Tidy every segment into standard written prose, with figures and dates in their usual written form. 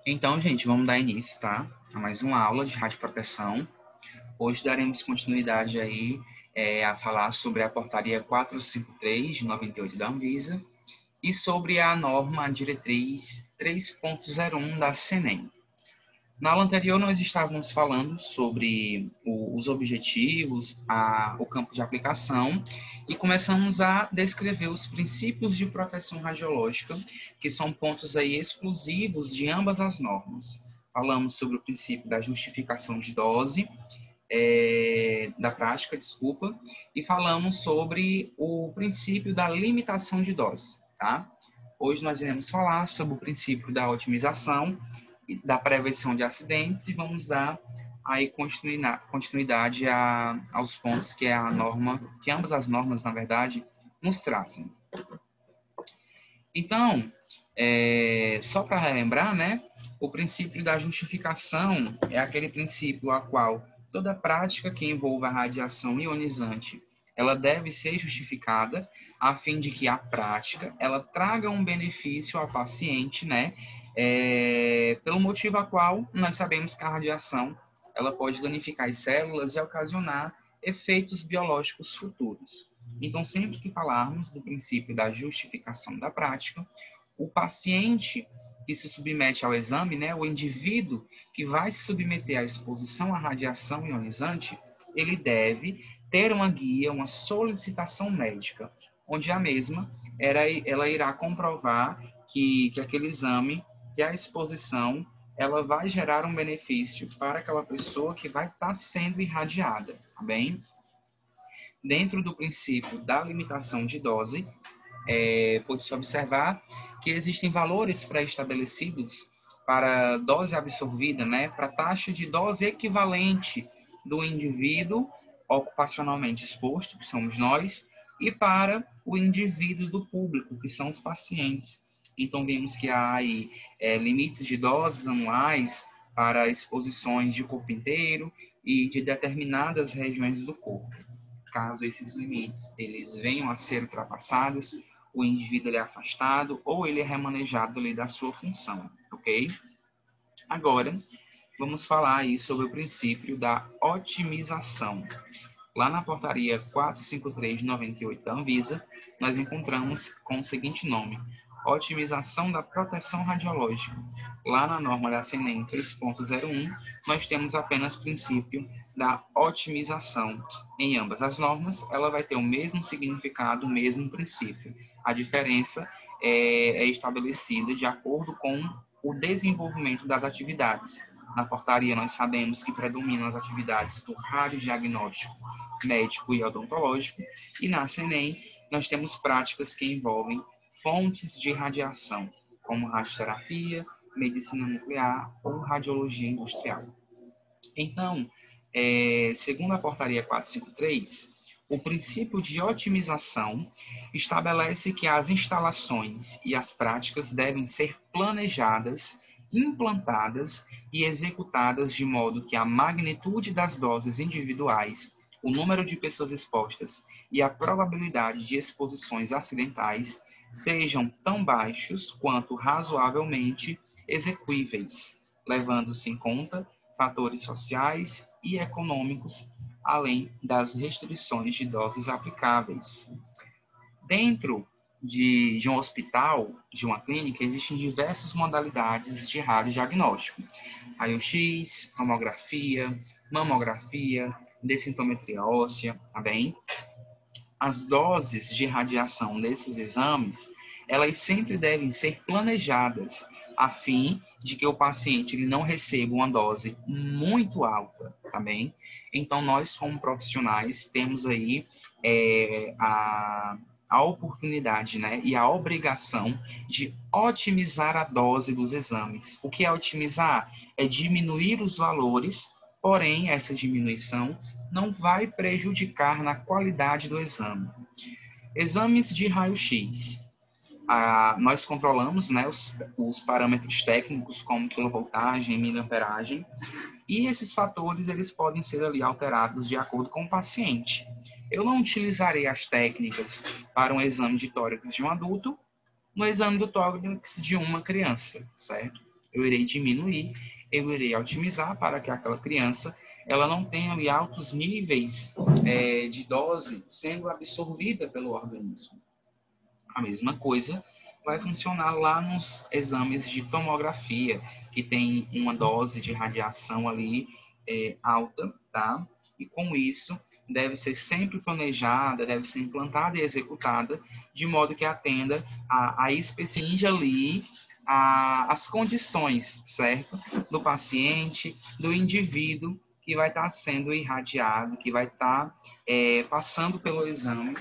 Então, gente, vamos dar início, tá? A mais uma aula de radioproteção. Hoje daremos continuidade aí a falar sobre a portaria 453 de 98 da Anvisa e sobre a norma diretriz 3.01 da CNEM. Na aula anterior, nós estávamos falando sobre os objetivos, o campo de aplicação, e começamos a descrever os princípios de proteção radiológica, que são pontos aí exclusivos de ambas as normas. Falamos sobre o princípio da justificação de dose, da prática, desculpa, e falamos sobre o princípio da limitação de dose, tá? Hoje nós iremos falar sobre o princípio da otimização, da prevenção de acidentes, e vamos dar aí continuidade aos pontos que a norma, que ambas as normas, na verdade, nos trazem. Então, só para relembrar, né, o princípio da justificação é aquele princípio a qual toda prática que envolva radiação ionizante, ela deve ser justificada a fim de que a prática ela traga um benefício ao paciente, né, pelo motivo a qual nós sabemos que a radiação ela pode danificar as células e ocasionar efeitos biológicos futuros. Então, sempre que falarmos do princípio da justificação da prática, o paciente que se submete ao exame, né, o indivíduo que vai se submeter à exposição à radiação ionizante, ele deve ter uma guia, uma solicitação médica, onde a mesma ela irá comprovar que aquele exame, que a exposição, ela vai gerar um benefício para aquela pessoa que vai estar sendo irradiada, tá bem? Dentro do princípio da limitação de dose, pode-se observar que existem valores pré-estabelecidos para dose absorvida, né, para taxa de dose equivalente do indivíduo ocupacionalmente exposto, que somos nós, e para o indivíduo do público, que são os pacientes. Então, vimos que há aí limites de doses anuais para exposições de corpo inteiro e de determinadas regiões do corpo. Caso esses limites eles venham a ser ultrapassados, o indivíduo ele é afastado ou ele é remanejado ali da sua função, ok? Agora, vamos falar aí sobre o princípio da otimização. Lá na portaria 453 de 98 da Anvisa, nós encontramos com o seguinte nome: otimização da proteção radiológica. Lá na norma da CNEM 3.01, nós temos apenas o princípio da otimização. Em ambas as normas, ela vai ter o mesmo significado, o mesmo princípio. A diferença é estabelecida de acordo com o desenvolvimento das atividades. Na portaria, nós sabemos que predominam as atividades do radiodiagnóstico médico e odontológico, e na CNEM nós temos práticas que envolvem fontes de radiação, como radioterapia, medicina nuclear ou radiologia industrial. Então, segundo a portaria 453, o princípio de otimização estabelece que as instalações e as práticas devem ser planejadas, implantadas e executadas de modo que a magnitude das doses individuais, o número de pessoas expostas e a probabilidade de exposições acidentais sejam tão baixos quanto razoavelmente execuíveis, levando-se em conta fatores sociais e econômicos, além das restrições de doses aplicáveis. Dentro de um hospital, de uma clínica, existem diversas modalidades de radiodiagnóstico: raio-x, tomografia, mamografia, densitometria óssea, tá bem? As doses de radiação desses exames, elas sempre devem ser planejadas a fim de que o paciente ele não receba uma dose muito alta, tá bem? Então, nós como profissionais temos aí a oportunidade, né, e a obrigação de otimizar a dose dos exames. O que é otimizar? É diminuir os valores, porém, essa diminuição não vai prejudicar na qualidade do exame. Exames de raio-x. Nós controlamos, né, os parâmetros técnicos como quilovoltagem, miliamperagem, e esses fatores eles podem ser ali alterados de acordo com o paciente. Eu não utilizarei as técnicas para um exame de tórax de um adulto no exame do tórax de uma criança, certo? eu irei diminuir, eu irei otimizar para que aquela criança ela não tenha ali altos níveis de dose sendo absorvida pelo organismo. A mesma coisa vai funcionar lá nos exames de tomografia, que tem uma dose de radiação ali alta, tá? E com isso, deve ser sempre planejada, deve ser implantada e executada, de modo que atenda a especificidade ali as condições, certo? Do paciente, do indivíduo que vai estar sendo irradiado, que vai estar passando pelo exame,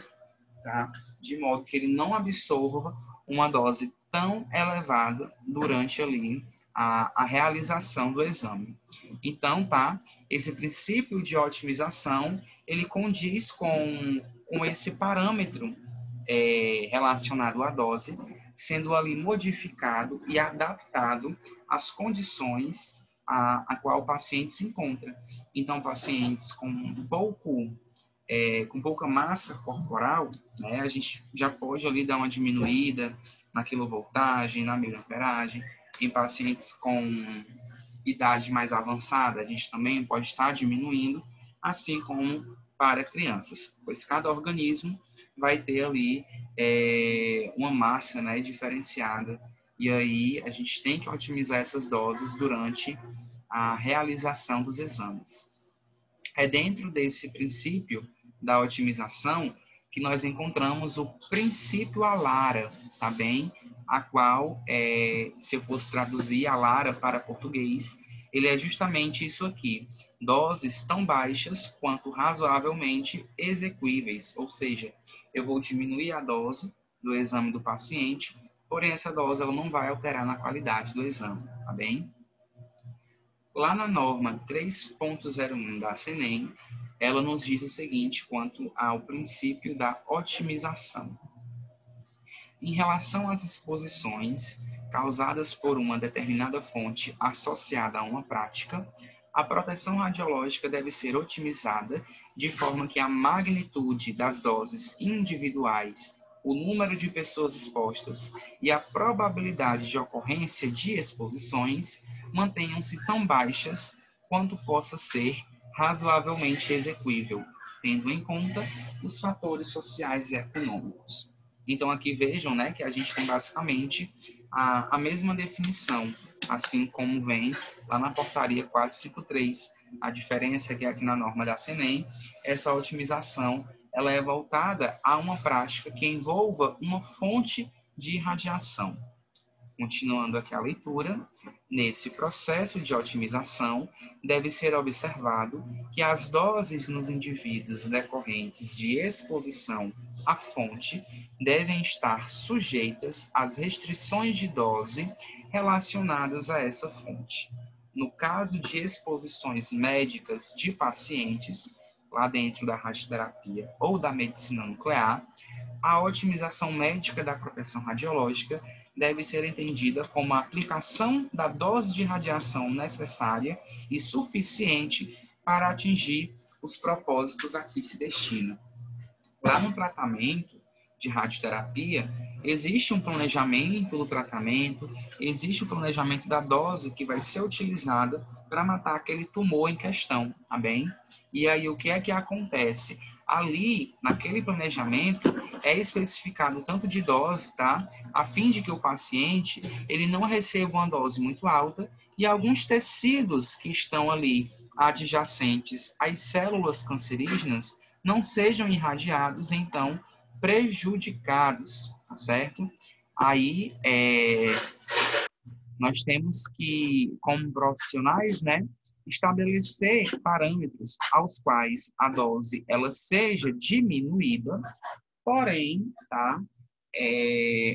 tá? De modo que ele não absorva uma dose tão elevada durante ali a realização do exame. Então, tá? Esse princípio de otimização, ele condiz com esse parâmetro relacionado à dose, sendo ali modificado e adaptado às condições a qual o paciente se encontra. Então, pacientes com pouca massa corporal, né, a gente já pode ali dar uma diminuída na quilovoltagem, na miliamperagem. Em pacientes com idade mais avançada, a gente também pode estar diminuindo, assim como para crianças, pois cada organismo vai ter ali uma massa, né, diferenciada, e aí a gente tem que otimizar essas doses durante a realização dos exames. É dentro desse princípio da otimização que nós encontramos o princípio ALARA, tá bem? A qual, se eu fosse traduzir ALARA para português, ele é justamente isso aqui: doses tão baixas quanto razoavelmente execuíveis, ou seja, eu vou diminuir a dose do exame do paciente, porém essa dose ela não vai alterar na qualidade do exame, tá bem? Lá na norma 3.01 da CNEM, ela nos diz o seguinte quanto ao princípio da otimização. Em relação às exposições causadas por uma determinada fonte associada a uma prática, a proteção radiológica deve ser otimizada de forma que a magnitude das doses individuais, o número de pessoas expostas e a probabilidade de ocorrência de exposições mantenham-se tão baixas quanto possa ser razoavelmente execuível, tendo em conta os fatores sociais e econômicos. Então, aqui vejam, né, que a gente tem basicamente a mesma definição, assim como vem lá na portaria 453. A diferença é que aqui na norma da CNEM, essa otimização ela é voltada a uma prática que envolva uma fonte de radiação. Continuando aqui a leitura, nesse processo de otimização, deve ser observado que as doses nos indivíduos decorrentes de exposição à fonte devem estar sujeitas às restrições de dose relacionadas a essa fonte. No caso de exposições médicas de pacientes, lá dentro da radioterapia ou da medicina nuclear, a otimização médica da proteção radiológica deve ser entendida como a aplicação da dose de radiação necessária e suficiente para atingir os propósitos a que se destina. Lá no tratamento de radioterapia, existe um planejamento do tratamento, existe o planejamento da dose que vai ser utilizada para matar aquele tumor em questão, tá bem? E aí, o que é que acontece? Ali, naquele planejamento, é especificado o tanto de dose, tá? A fim de que o paciente, ele não receba uma dose muito alta e alguns tecidos que estão ali adjacentes às células cancerígenas não sejam irradiados, então, prejudicados, tá certo? Aí, nós temos que, como profissionais, né, estabelecer parâmetros aos quais a dose ela seja diminuída, porém, tá,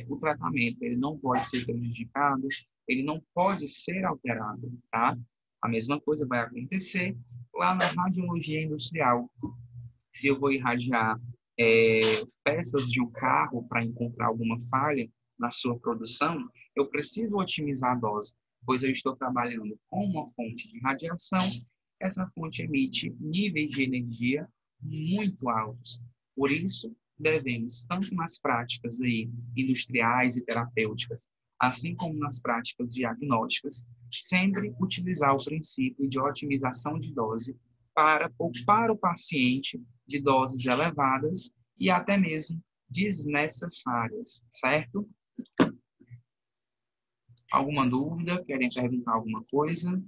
o tratamento ele não pode ser prejudicado, ele não pode ser alterado, tá? A mesma coisa vai acontecer lá na radiologia industrial. Se eu vou irradiar peças de um carro para encontrar alguma falha na sua produção, eu preciso otimizar a dose, pois eu estou trabalhando com uma fonte de radiação, essa fonte emite níveis de energia muito altos. Por isso, devemos, tanto nas práticas aí, industriais e terapêuticas, assim como nas práticas diagnósticas, sempre utilizar o princípio de otimização de dose para poupar o paciente de doses elevadas e até mesmo desnecessárias, certo? Alguma dúvida? Querem perguntar alguma coisa?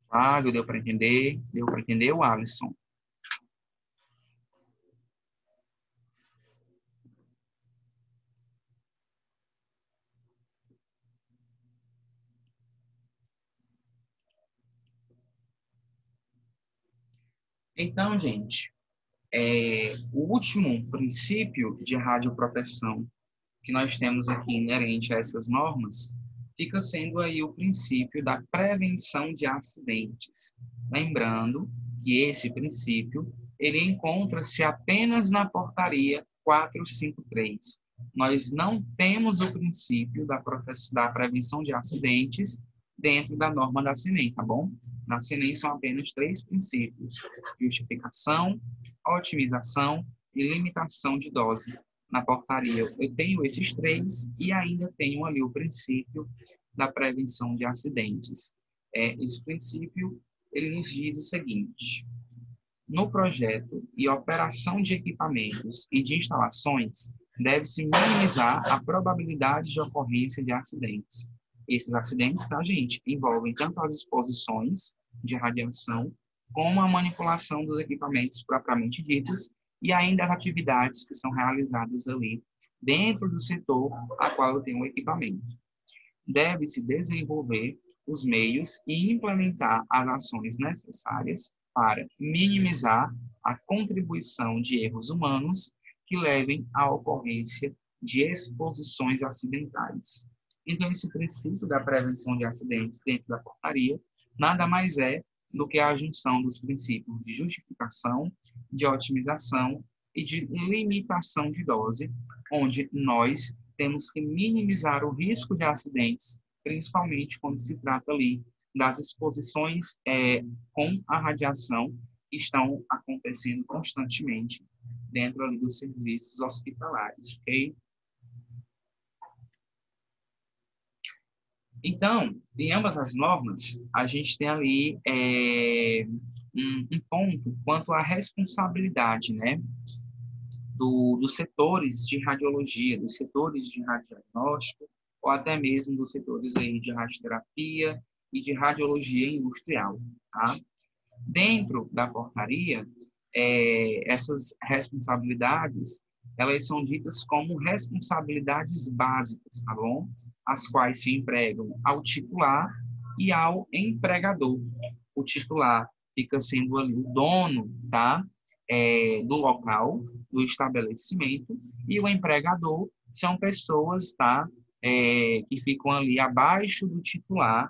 Flávio, deu para entender? Deu para entender, o Alisson? Então, gente, o último princípio de radioproteção que nós temos aqui inerente a essas normas fica sendo aí o princípio da prevenção de acidentes. Lembrando que esse princípio ele encontra-se apenas na portaria 453. Nós não temos o princípio da prevenção de acidentes dentro da norma da CNEM, tá bom? Na CNEM são apenas 3 princípios: justificação, otimização e limitação de dose. Na portaria eu tenho esses 3 e ainda tenho ali o princípio da prevenção de acidentes. Esse princípio ele nos diz o seguinte: no projeto e operação de equipamentos e de instalações, deve-se minimizar a probabilidade de ocorrência de acidentes. Esses acidentes, tá, gente, envolvem tanto as exposições de radiação como a manipulação dos equipamentos propriamente ditos e ainda as atividades que são realizadas ali dentro do setor a qual eu tenho o equipamento. Deve-se desenvolver os meios e implementar as ações necessárias para minimizar a contribuição de erros humanos que levem à ocorrência de exposições acidentais. Então, esse princípio da prevenção de acidentes dentro da portaria nada mais é do que a junção dos princípios de justificação, de otimização e de limitação de dose, onde nós temos que minimizar o risco de acidentes, principalmente quando se trata ali das exposições com a radiação que estão acontecendo constantemente dentro ali dos serviços hospitalares, ok? Então, em ambas as normas, a gente tem ali um ponto quanto à responsabilidade, né, dos setores de radiologia, dos setores de radiodiagnóstico, ou até mesmo dos setores aí de radioterapia e de radiologia industrial, tá? Dentro da portaria, essas responsabilidades, elas são ditas como responsabilidades básicas, tá bom? As quais se empregam ao titular e ao empregador. O titular fica sendo ali o dono, tá? Do local, do estabelecimento, e o empregador são pessoas, tá? Que ficam ali abaixo do titular,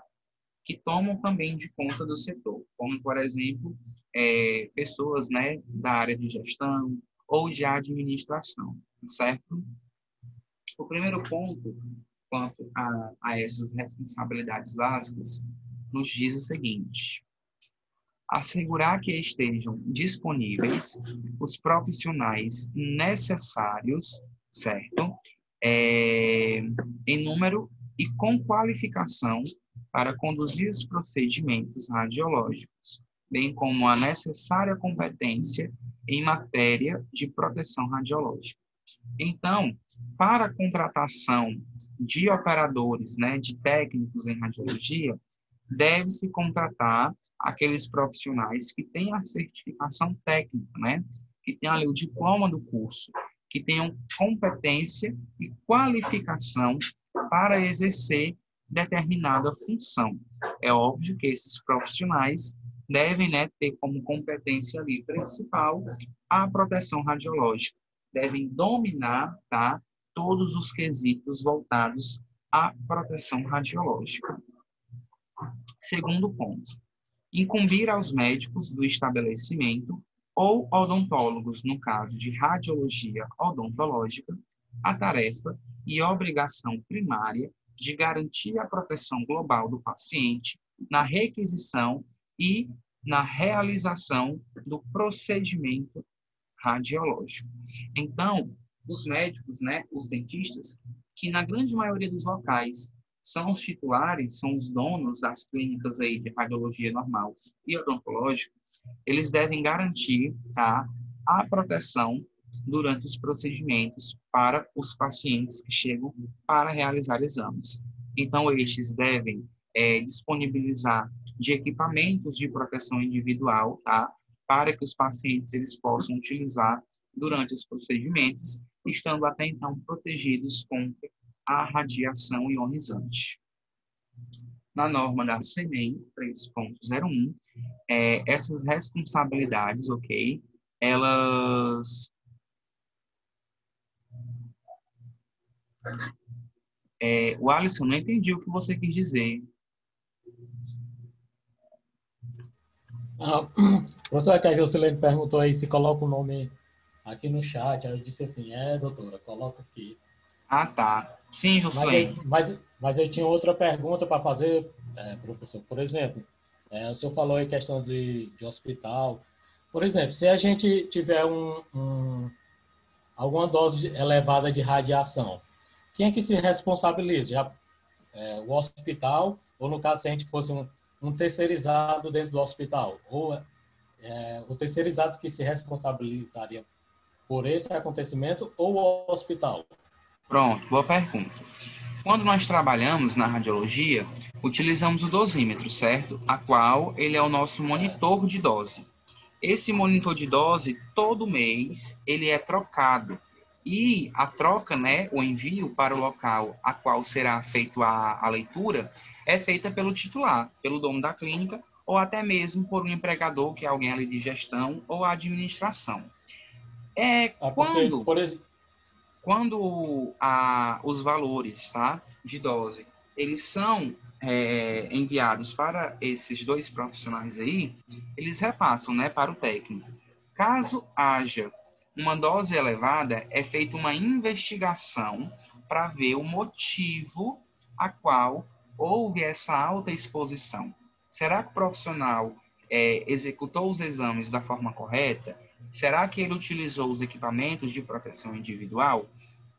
que tomam também de conta do setor, como, por exemplo, pessoas, né, da área de gestão ou de administração, certo? O primeiro ponto, quanto a essas responsabilidades básicas, nos diz o seguinte: assegurar que estejam disponíveis os profissionais necessários, certo? Em número e com qualificação para conduzir os procedimentos radiológicos, bem como a necessária competência em matéria de proteção radiológica. Então, para a contratação de operadores, né, de técnicos em radiologia, deve-se contratar aqueles profissionais que têm a certificação técnica, né, que tenham ali o diploma do curso, que tenham competência e qualificação para exercer determinada função. É óbvio que esses profissionais devem, né, ter como competência ali principal a proteção radiológica. Devem dominar, tá, todos os quesitos voltados à proteção radiológica. Segundo ponto, incumbir aos médicos do estabelecimento ou odontólogos, no caso de radiologia odontológica, a tarefa e obrigação primária de garantir a proteção global do paciente na requisição e na realização do procedimento radiológico. Então, os médicos, né, os dentistas, que na grande maioria dos locais são os titulares, são os donos das clínicas aí de radiologia normal e odontológica, eles devem garantir, tá, a proteção durante os procedimentos para os pacientes que chegam para realizar exames. Então, estes devem disponibilizar de equipamentos de proteção individual, tá, para que os pacientes eles possam utilizar durante os procedimentos, estando até então protegidos contra a radiação ionizante. Na norma da CNEM 3.01, essas responsabilidades, ok, elas o Alisson, não entendi o que você quis dizer. Professor, que a Jocilene perguntou aí se coloca o nome aqui no chat, aí eu disse assim, doutora, coloca aqui. Ah, tá. Sim, Jocilene. Mas eu tinha outra pergunta para fazer, professor. Por exemplo, o senhor falou aí questão de hospital. Por exemplo, se a gente tiver alguma dose elevada de radiação, quem é que se responsabiliza? O hospital, ou no caso, se a gente fosse um terceirizado dentro do hospital, ou o terceirizado que se responsabilizaria por esse acontecimento, ou o hospital? Pronto, boa pergunta. Quando nós trabalhamos na radiologia, utilizamos o dosímetro, certo? A qual ele é o nosso monitor de dose. Esse monitor de dose, todo mês, ele é trocado. E a troca, né, o envio para o local a qual será feita a leitura, é feita pelo titular, pelo dono da clínica, ou até mesmo por um empregador, que é alguém ali de gestão ou administração. Quando os valores, tá, de dose, eles são enviados para esses dois profissionais aí, eles repassam, né, para o técnico. Caso haja uma dose elevada, é feita uma investigação para ver o motivo a qual houve essa alta exposição. Será que o profissional executou os exames da forma correta? Será que ele utilizou os equipamentos de proteção individual?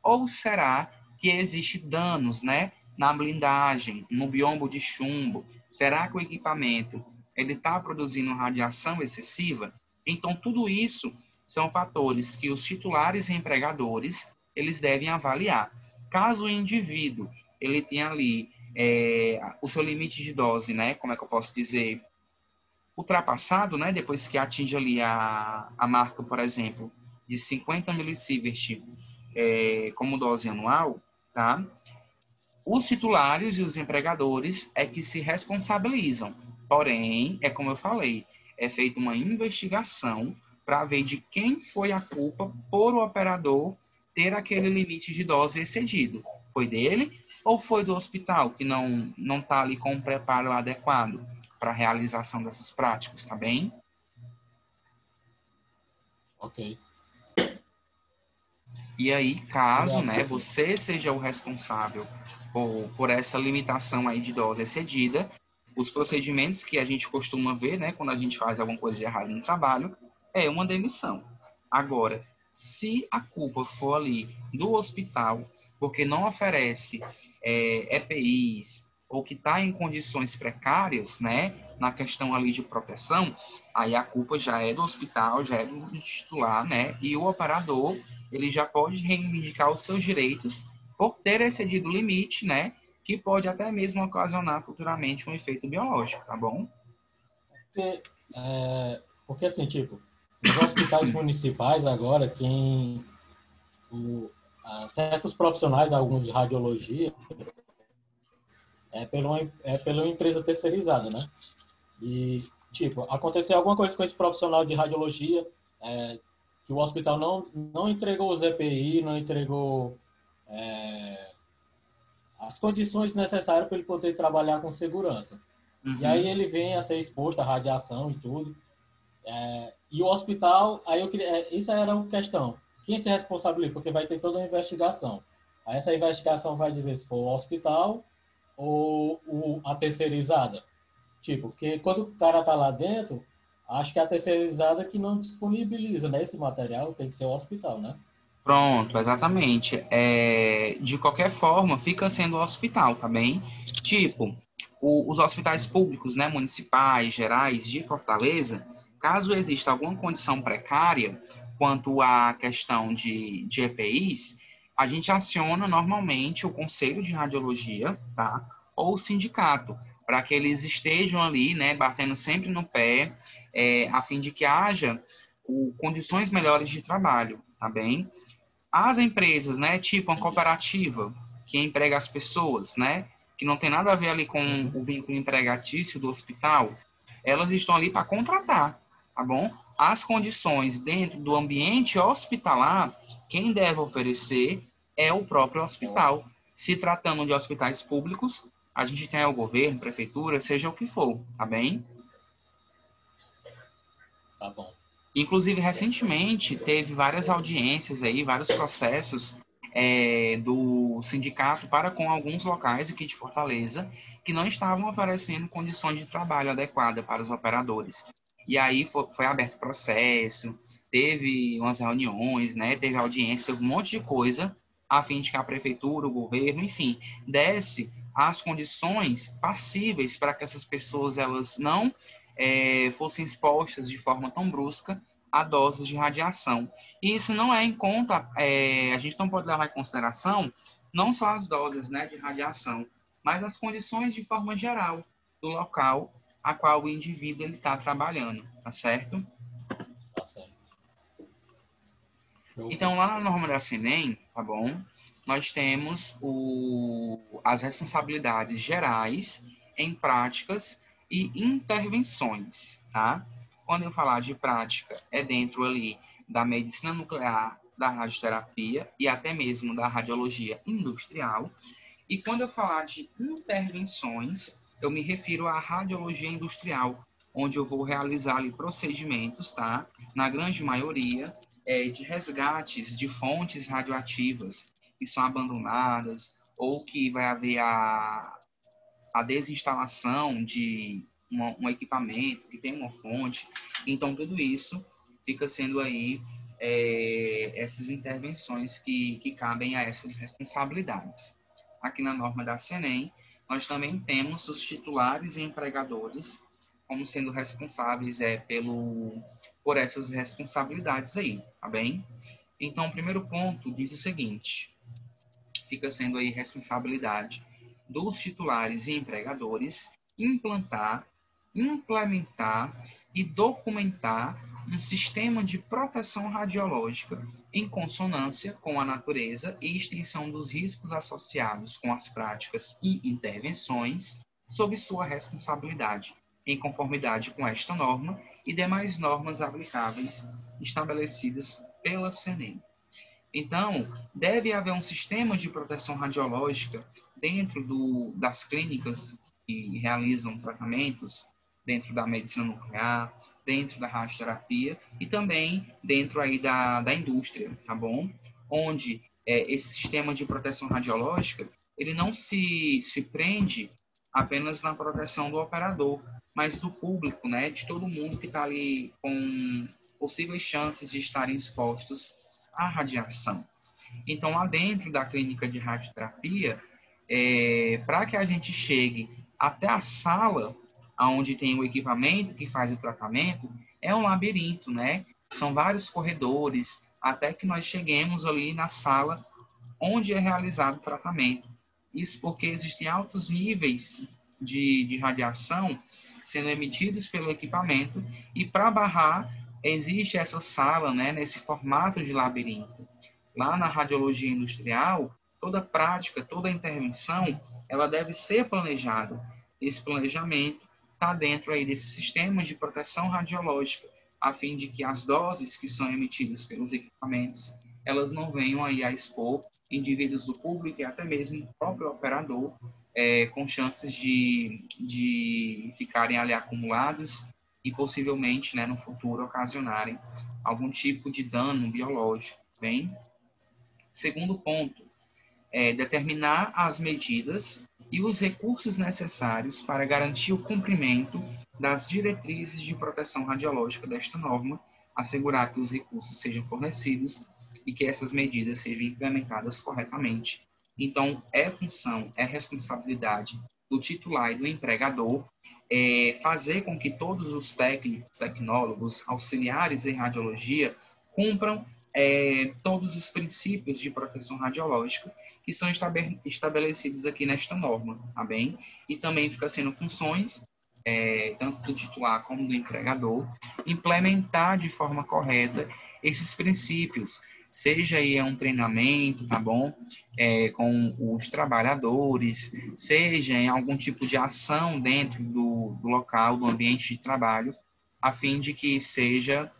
Ou será que existe danos, né, na blindagem, no biombo de chumbo? Será que o equipamento ele está produzindo radiação excessiva? Então, tudo isso são fatores que os titulares e empregadores eles devem avaliar. Caso o indivíduo ele tenha ali o seu limite de dose, né, como é que eu posso dizer, ultrapassado, né, depois que atinge ali a marca, por exemplo, de 50 milisievert como dose anual, tá? Os titulares e os empregadores é que se responsabilizam. Porém, é como eu falei, é feita uma investigação para ver de quem foi a culpa por o operador ter aquele limite de dose excedido. Foi dele ou foi do hospital que não está ali com o preparo adequado para a realização dessas práticas, tá bem? Ok. E aí, caso, né, você seja o responsável por essa limitação aí de dose excedida, os procedimentos que a gente costuma ver, né, quando a gente faz alguma coisa de errado no trabalho, é uma demissão. Agora, se a culpa for ali do hospital, porque não oferece EPIs, ou que está em condições precárias, né, na questão ali de proteção, aí a culpa já é do hospital, já é do titular, né, e o operador ele já pode reivindicar os seus direitos por ter excedido o limite, né? Que pode até mesmo ocasionar futuramente um efeito biológico, tá bom? Porque assim, tipo, nos hospitais municipais agora, certos profissionais, alguns de radiologia, pela empresa terceirizada, né? E, tipo, aconteceu alguma coisa com esse profissional de radiologia, que o hospital não entregou os EPI, não entregou as condições necessárias para ele poder trabalhar com segurança. Uhum. E aí ele vem a ser exposto à radiação e tudo. E o hospital, isso era uma questão. Quem se responsabiliza? Porque vai ter toda uma investigação. Aí essa investigação vai dizer se for o hospital ou a terceirizada. Tipo, porque quando o cara tá lá dentro, acho que é a terceirizada que não disponibiliza, né, esse material, tem que ser o hospital, né? Pronto, exatamente. De qualquer forma, fica sendo o hospital, tá bem? Tipo, os hospitais públicos, né, municipais, gerais de Fortaleza, caso exista alguma condição precária quanto à questão de EPIs, a gente aciona normalmente o Conselho de Radiologia, tá? Ou o sindicato, para que eles estejam ali, né, batendo sempre no pé, a fim de que haja condições melhores de trabalho, tá bem? As empresas, né, tipo uma cooperativa que emprega as pessoas, né, que não tem nada a ver ali com Uhum. o vínculo empregatício do hospital, elas estão ali para contratar, tá bom? As condições dentro do ambiente hospitalar, quem deve oferecer é o próprio hospital. Se tratando de hospitais públicos, a gente tem o governo, prefeitura, seja o que for, tá bem? Tá bom. Inclusive, recentemente, teve várias audiências aí, vários processos do sindicato para com alguns locais aqui de Fortaleza que não estavam oferecendo condições de trabalho adequadas para os operadores. E aí foi aberto processo, teve umas reuniões, né, teve audiência, teve um monte de coisa, a fim de que a prefeitura, o governo, enfim, desse as condições passíveis para que essas pessoas elas não fossem expostas de forma tão brusca a doses de radiação. E isso não é em conta, a gente não pode levar em consideração não só as doses, né, de radiação, mas as condições de forma geral do local a qual o indivíduo está trabalhando, tá certo? Tá certo. Show. Então, lá na norma da CNEM, tá bom? Nós temos as responsabilidades gerais em práticas e intervenções, tá? Quando eu falar de prática, é dentro ali da medicina nuclear, da radioterapia e até mesmo da radiologia industrial. E quando eu falar de intervenções, eu me refiro à radiologia industrial, onde eu vou realizar ali procedimentos, tá? Na grande maioria, de resgates de fontes radioativas que são abandonadas ou que vai haver a desinstalação de um equipamento que tem uma fonte. Então, tudo isso fica sendo aí essas intervenções que cabem a essas responsabilidades. Aqui na norma da CNEM, nós também temos os titulares e empregadores como sendo responsáveis por essas responsabilidades aí, tá bem? Então, o primeiro ponto diz o seguinte, fica sendo aí responsabilidade dos titulares e empregadores implantar, implementar e documentar um sistema de proteção radiológica em consonância com a natureza e extensão dos riscos associados com as práticas e intervenções sob sua responsabilidade, em conformidade com esta norma e demais normas aplicáveis estabelecidas pela CNEM. Então, deve haver um sistema de proteção radiológica dentro das clínicas que realizam tratamentos, dentro da medicina nuclear, dentro da radioterapia e também dentro aí da indústria, tá bom? Onde esse sistema de proteção radiológica, ele não se prende apenas na proteção do operador, mas do público, né? De todo mundo que está ali com possíveis chances de estarem expostos à radiação. Então, lá dentro da clínica de radioterapia, para que a gente chegue até a sala onde tem o equipamento que faz o tratamento, é um labirinto, né? São vários corredores, até que nós cheguemos ali na sala onde é realizado o tratamento. Isso porque existem altos níveis de radiação sendo emitidos pelo equipamento e para barrar existe essa sala, né, nesse formato de labirinto. Lá na radiologia industrial, toda prática, toda intervenção, ela deve ser planejada. Esse planejamento está dentro aí desses sistemas de proteção radiológica, a fim de que as doses que são emitidas pelos equipamentos, elas não venham aí a expor indivíduos do público e até mesmo o próprio operador com chances de ficarem ali acumuladas e possivelmente, né, no futuro, ocasionarem algum tipo de dano biológico, bem? Segundo ponto, determinar as medidas e os recursos necessários para garantir o cumprimento das diretrizes de proteção radiológica desta norma, assegurar que os recursos sejam fornecidos e que essas medidas sejam implementadas corretamente. Então, é função, é responsabilidade do titular e do empregador fazer com que todos os técnicos, tecnólogos, auxiliares em radiologia cumpram todos os princípios de proteção radiológica que são estabelecidos aqui nesta norma, tá bem? E também fica sendo funções, tanto do titular como do empregador, implementar de forma correta esses princípios, seja aí um treinamento, tá bom? Com os trabalhadores, seja em algum tipo de ação dentro do local, do ambiente de trabalho, a fim de que seja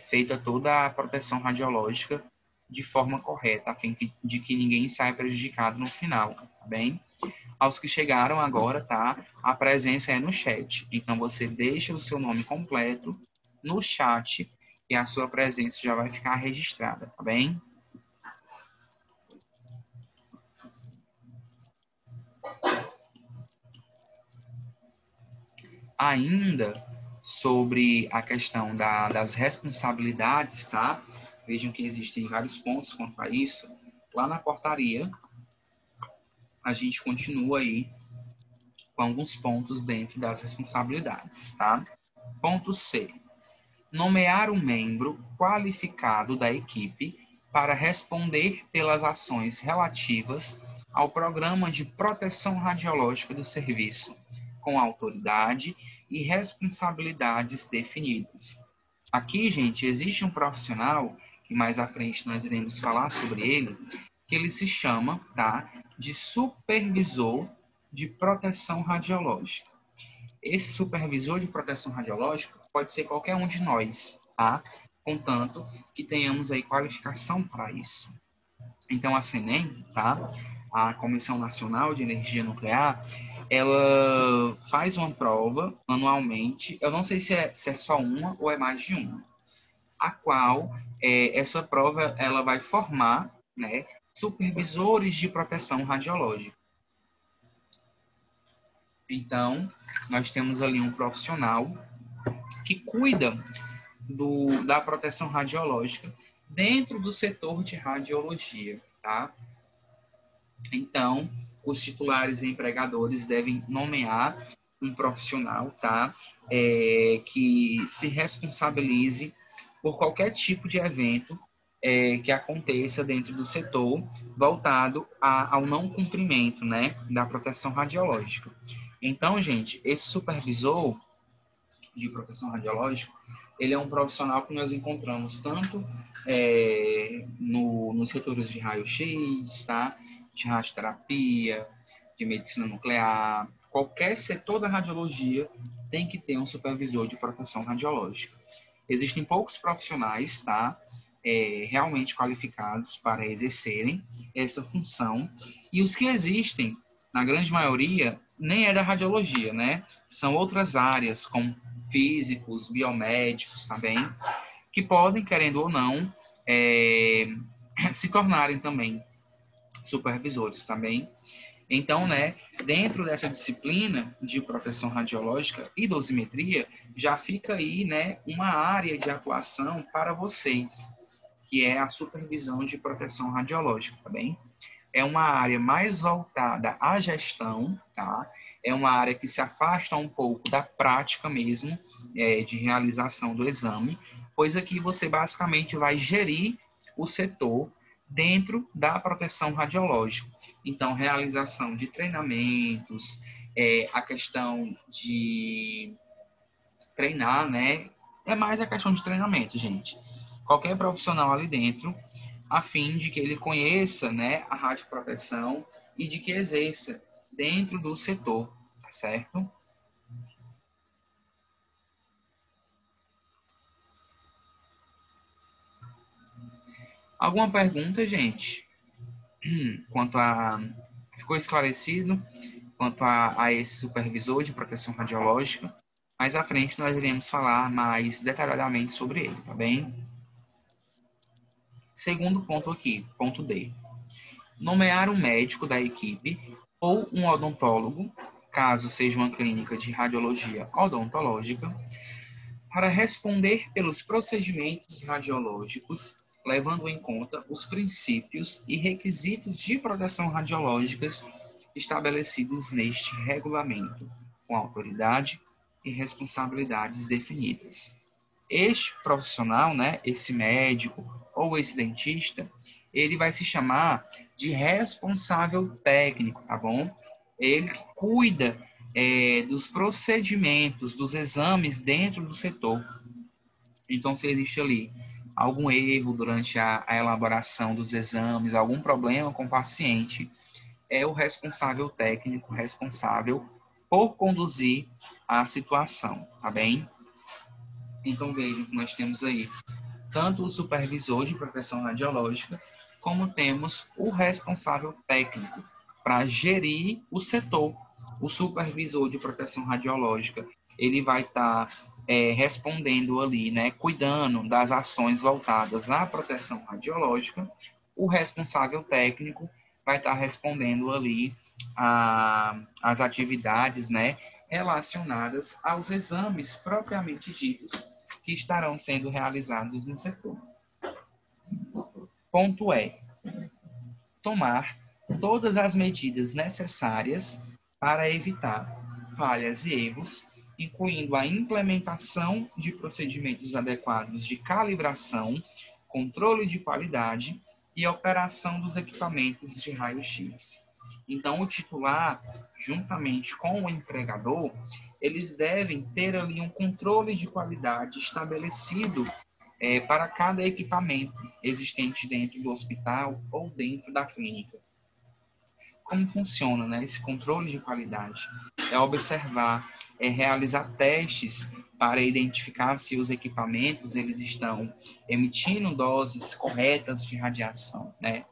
feita toda a proteção radiológica de forma correta, a fim de que ninguém saia prejudicado no final, tá bem? Aos que chegaram agora, tá? A presença é no chat. Então, você deixa o seu nome completo no chat e a sua presença já vai ficar registrada, tá bem? Ainda sobre a questão das responsabilidades, tá? Vejam que existem vários pontos quanto a isso. Lá na portaria, a gente continua aí com alguns pontos dentro das responsabilidades, tá? Ponto C. Nomear um membro qualificado da equipe para responder pelas ações relativas ao programa de proteção radiológica do serviço, com autoridade e responsabilidades definidas. Aqui, gente, existe um profissional, que mais à frente nós iremos falar sobre ele, que ele se chama, tá, de supervisor de proteção radiológica. Esse supervisor de proteção radiológica pode ser qualquer um de nós, tá? Contanto que tenhamos aí qualificação para isso. Então, a CENEM, tá? A Comissão Nacional de Energia Nuclear, ela faz uma prova anualmente, eu não sei se é só uma ou é mais de uma, a qual essa prova ela vai formar, né, supervisores de proteção radiológica. Então, nós temos ali um profissional que cuida da proteção radiológica dentro do setor de radiologia, tá? Então, os titulares e empregadores devem nomear um profissional, tá? Que se responsabilize por qualquer tipo de evento que aconteça dentro do setor voltado ao não cumprimento, né, da proteção radiológica. Então, gente, esse supervisor de proteção radiológica, ele é um profissional que nós encontramos tanto nos setores de raio-x, tá? De radioterapia, de medicina nuclear, qualquer setor da radiologia tem que ter um supervisor de proteção radiológica. Existem poucos profissionais, tá? Realmente qualificados para exercerem essa função, e os que existem, na grande maioria, nem é da radiologia, né? São outras áreas, como físicos, biomédicos também, que podem, querendo ou não, se tornarem também supervisores também. Então, né, dentro dessa disciplina de proteção radiológica e dosimetria, já fica aí, né, uma área de atuação para vocês, que é a supervisão de proteção radiológica, tá bem? É uma área mais voltada à gestão, tá? É uma área que se afasta um pouco da prática mesmo, de realização do exame, pois aqui você basicamente vai gerir o setor dentro da proteção radiológica. Então, realização de treinamentos, a questão de treinar, né? É mais a questão de treinamento, gente. Qualquer profissional ali dentro, a fim de que ele conheça, né, a radioproteção e de que exerça dentro do setor, tá certo? Alguma pergunta, gente? Quanto a... Ficou esclarecido quanto a esse supervisor de proteção radiológica? Mais à frente nós iremos falar mais detalhadamente sobre ele, tá bem? Segundo ponto aqui, ponto D. Nomear um médico da equipe ou um odontólogo, caso seja uma clínica de radiologia odontológica, para responder pelos procedimentos radiológicos, levando em conta os princípios e requisitos de proteção radiológicas estabelecidos neste regulamento, com autoridade e responsabilidades definidas. Este profissional, né, esse médico ou esse dentista, ele vai se chamar de responsável técnico, tá bom? Ele cuida dos procedimentos, dos exames dentro do setor. Então, se existe ali algum erro durante a elaboração dos exames, algum problema com o paciente, é o responsável técnico responsável por conduzir a situação, tá bem? Então, vejam que nós temos aí tanto o supervisor de proteção radiológica, como temos o responsável técnico para gerir o setor. O supervisor de proteção radiológica, ele vai estar respondendo ali, né, cuidando das ações voltadas à proteção radiológica. O responsável técnico vai estar respondendo ali as atividades, né, relacionadas aos exames propriamente ditos que estarão sendo realizados no setor. Ponto é, tomar todas as medidas necessárias para evitar falhas e erros, incluindo a implementação de procedimentos adequados de calibração, controle de qualidade e operação dos equipamentos de raio-x. Então, o titular, juntamente com o empregador, eles devem ter ali um controle de qualidade estabelecido para cada equipamento existente dentro do hospital ou dentro da clínica. Como funciona, né, esse controle de qualidade? É observar, realizar testes para identificar se os equipamentos eles estão emitindo doses corretas de radiação, né?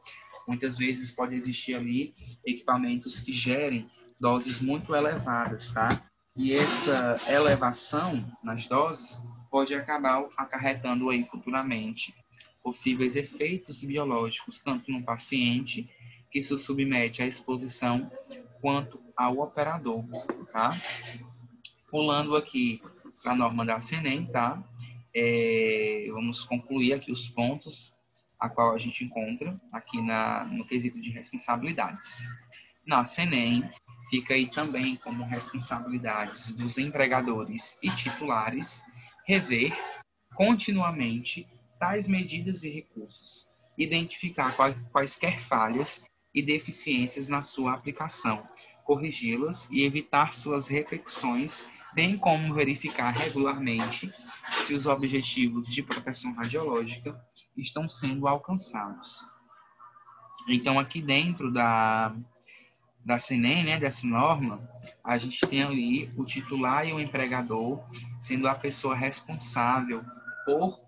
Muitas vezes pode existir ali equipamentos que gerem doses muito elevadas, tá? E essa elevação nas doses pode acabar acarretando aí futuramente possíveis efeitos biológicos, tanto no paciente que se submete à exposição, quanto ao operador, tá? Pulando aqui para a norma da CNEM, tá? Vamos concluir aqui os pontos a qual a gente encontra aqui no quesito de responsabilidades. Na CNEM, fica aí também como responsabilidades dos empregadores e titulares rever continuamente tais medidas e recursos, identificar quaisquer falhas e deficiências na sua aplicação, corrigi-las e evitar suas repercussões, bem como verificar regularmente se os objetivos de proteção radiológica estão sendo alcançados. Então, aqui dentro da CNEM, né, dessa norma, a gente tem ali o titular e o empregador sendo a pessoa responsável por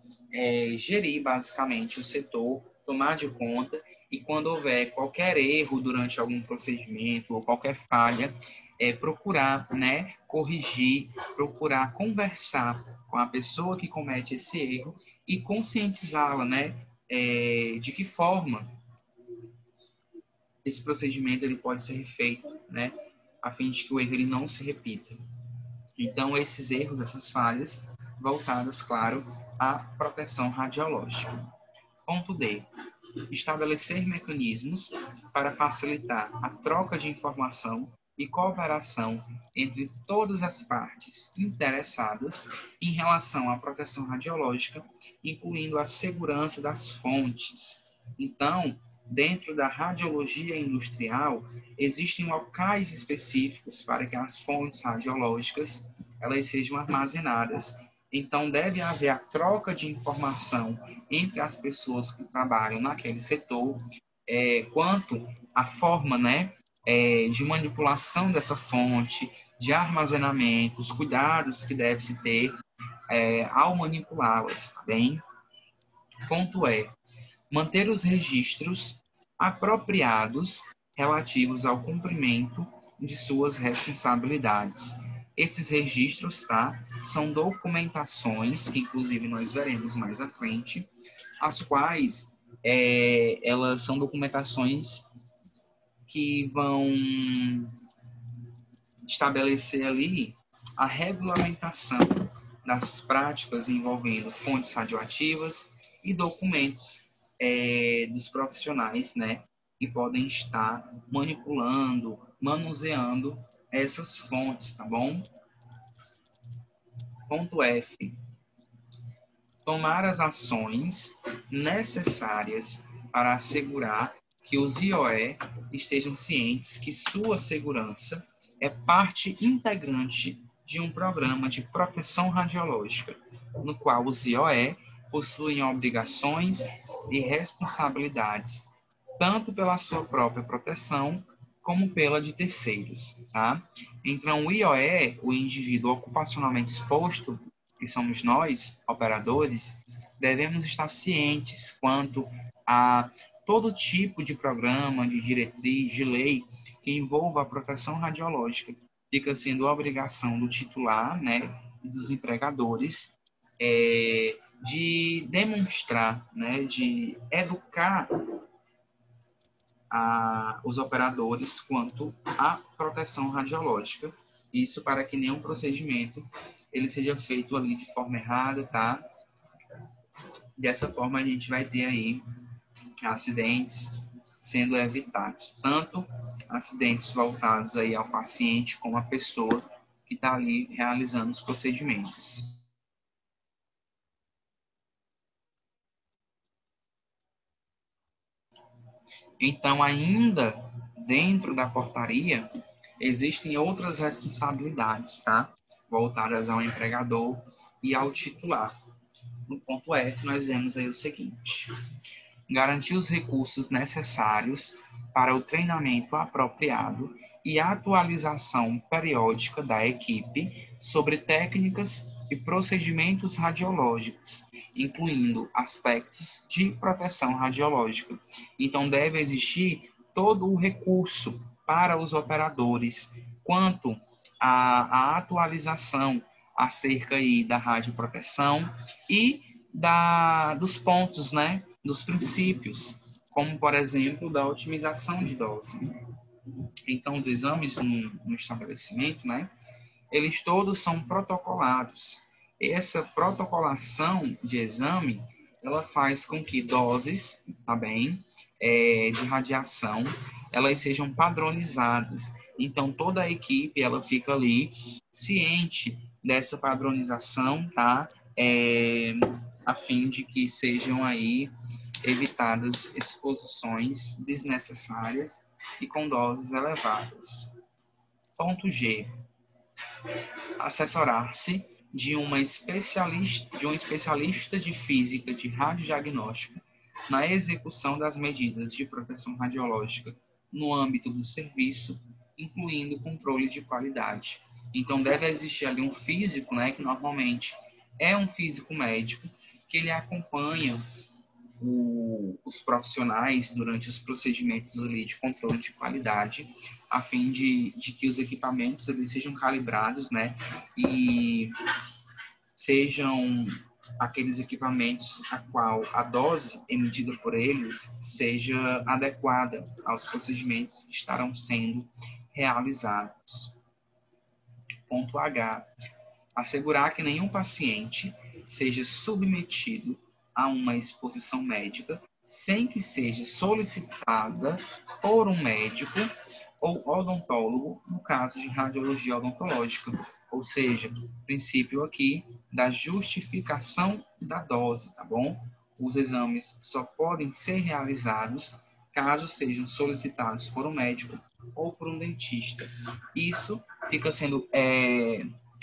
gerir basicamente o setor, tomar de conta, e quando houver qualquer erro durante algum procedimento ou qualquer falha, procurar, né, corrigir, procurar conversar com a pessoa que comete esse erro e conscientizá-la, né, de que forma esse procedimento ele pode ser feito, né, a fim de que o erro ele não se repita. Então, esses erros, essas falhas, voltadas, claro, à proteção radiológica. Ponto D. Estabelecer mecanismos para facilitar a troca de informação e cooperação entre todas as partes interessadas em relação à proteção radiológica, incluindo a segurança das fontes. Então, dentro da radiologia industrial, existem locais específicos para que as fontes radiológicas elas sejam armazenadas. Então, deve haver a troca de informação entre as pessoas que trabalham naquele setor, quanto à forma, né, de manipulação dessa fonte, de armazenamento, os cuidados que deve-se ter ao manipulá-las, tá bem? Ponto é, manter os registros apropriados relativos ao cumprimento de suas responsabilidades. Esses registros, tá, são documentações, que inclusive nós veremos mais à frente, as quais elas são documentações que vão estabelecer ali a regulamentação das práticas envolvendo fontes radioativas e documentos dos profissionais, né, que podem estar manipulando, manuseando essas fontes, tá bom? Ponto F. Tomar as ações necessárias para assegurar que os IOE estejam cientes que sua segurança é parte integrante de um programa de proteção radiológica, no qual os IOE possuem obrigações e responsabilidades, tanto pela sua própria proteção, como pela de terceiros, tá? Então, o IOE, o indivíduo ocupacionalmente exposto, que somos nós, operadores, devemos estar cientes quanto a todo tipo de programa, de diretriz, de lei que envolva a proteção radiológica. Fica sendo obrigação do titular, né, e dos empregadores, de demonstrar, né, de educar os operadores quanto à proteção radiológica. Isso para que nenhum procedimento ele seja feito ali de forma errada, tá? Dessa forma a gente vai ter aí acidentes sendo evitados, tanto acidentes voltados aí ao paciente como à pessoa que está ali realizando os procedimentos. Então, ainda dentro da portaria, existem outras responsabilidades, tá? Voltadas ao empregador e ao titular. No ponto F, nós vemos aí o seguinte: garantir os recursos necessários para o treinamento apropriado e a atualização periódica da equipe sobre técnicas e procedimentos radiológicos, incluindo aspectos de proteção radiológica. Então, deve existir todo o recurso para os operadores quanto à atualização acerca aí da radioproteção e dos pontos, né, dos princípios, como, por exemplo, da otimização de dose. Então, os exames no estabelecimento, né, eles todos são protocolados. Essa protocolação de exame, ela faz com que doses, tá bem, de radiação, elas sejam padronizadas. Então, toda a equipe, ela fica ali ciente dessa padronização, tá? A fim de que sejam aí evitadas exposições desnecessárias e com doses elevadas. Ponto G. Assessorar-se de um especialista de física de radiodiagnóstico na execução das medidas de proteção radiológica no âmbito do serviço, incluindo controle de qualidade. Então, deve existir ali um físico, né, que normalmente é um físico médico, que ele acompanha os profissionais durante os procedimentos ali de controle de qualidade, a fim de que os equipamentos eles sejam calibrados, né, e sejam aqueles equipamentos a qual a dose emitida por eles seja adequada aos procedimentos que estarão sendo realizados. Ponto H. Assegurar que nenhum paciente seja submetido a uma exposição médica sem que seja solicitada por um médico ou odontólogo no caso de radiologia odontológica, ou seja, o princípio aqui da justificação da dose, tá bom? Os exames só podem ser realizados caso sejam solicitados por um médico ou por um dentista. Isso fica sendo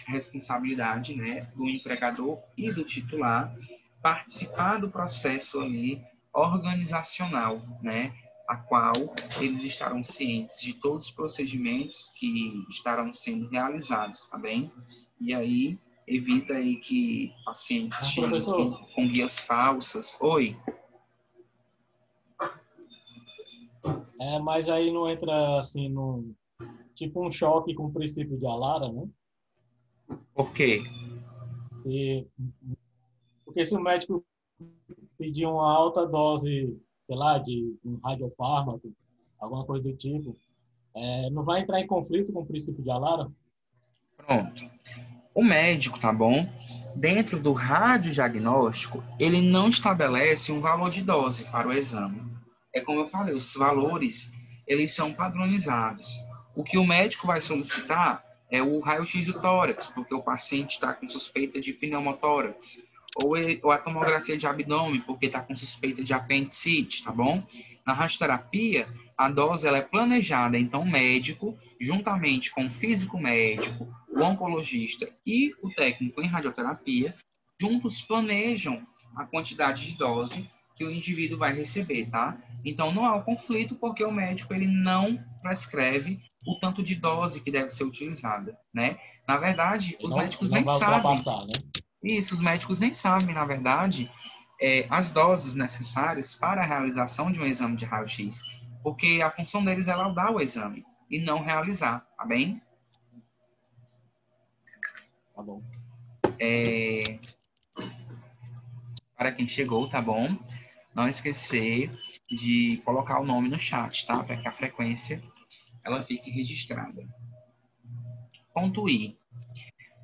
responsabilidade, né, do empregador e do titular participar do processo ali organizacional, né, a qual eles estarão cientes de todos os procedimentos que estarão sendo realizados, tá bem? E aí evita aí que pacientes cheguem com guias falsas. Oi? Mas aí não entra assim no tipo um choque com o princípio de Alara, né? Por quê? Porque se o médico pedir uma alta dose, sei lá, de um radiofármaco, alguma coisa do tipo, não vai entrar em conflito com o princípio de alarme? Pronto. O médico, tá bom? Dentro do radiodiagnóstico, ele não estabelece um valor de dose para o exame. É como eu falei, os valores, eles são padronizados. O que o médico vai solicitar é o raio-x do tórax, porque o paciente está com suspeita de pneumotórax. Ou a tomografia de abdômen, porque está com suspeita de apendicite, tá bom? Na radioterapia, a dose ela é planejada, então o médico, juntamente com o físico médico, o oncologista e o técnico em radioterapia, juntos planejam a quantidade de dose que o indivíduo vai receber, tá? Então não há um conflito porque o médico ele não prescreve o tanto de dose que deve ser utilizada, né? Na verdade, E os não, e médicos não nem vai sabem. ultrapassar, né? Isso, os médicos nem sabem, na verdade, as doses necessárias para a realização de um exame de raio-x, porque a função deles é laudar o exame e não realizar, tá bem? Tá bom. Para quem chegou, tá bom? Não esquecer de colocar o nome no chat, tá? Para que a frequência ela fique registrada. Ponto I.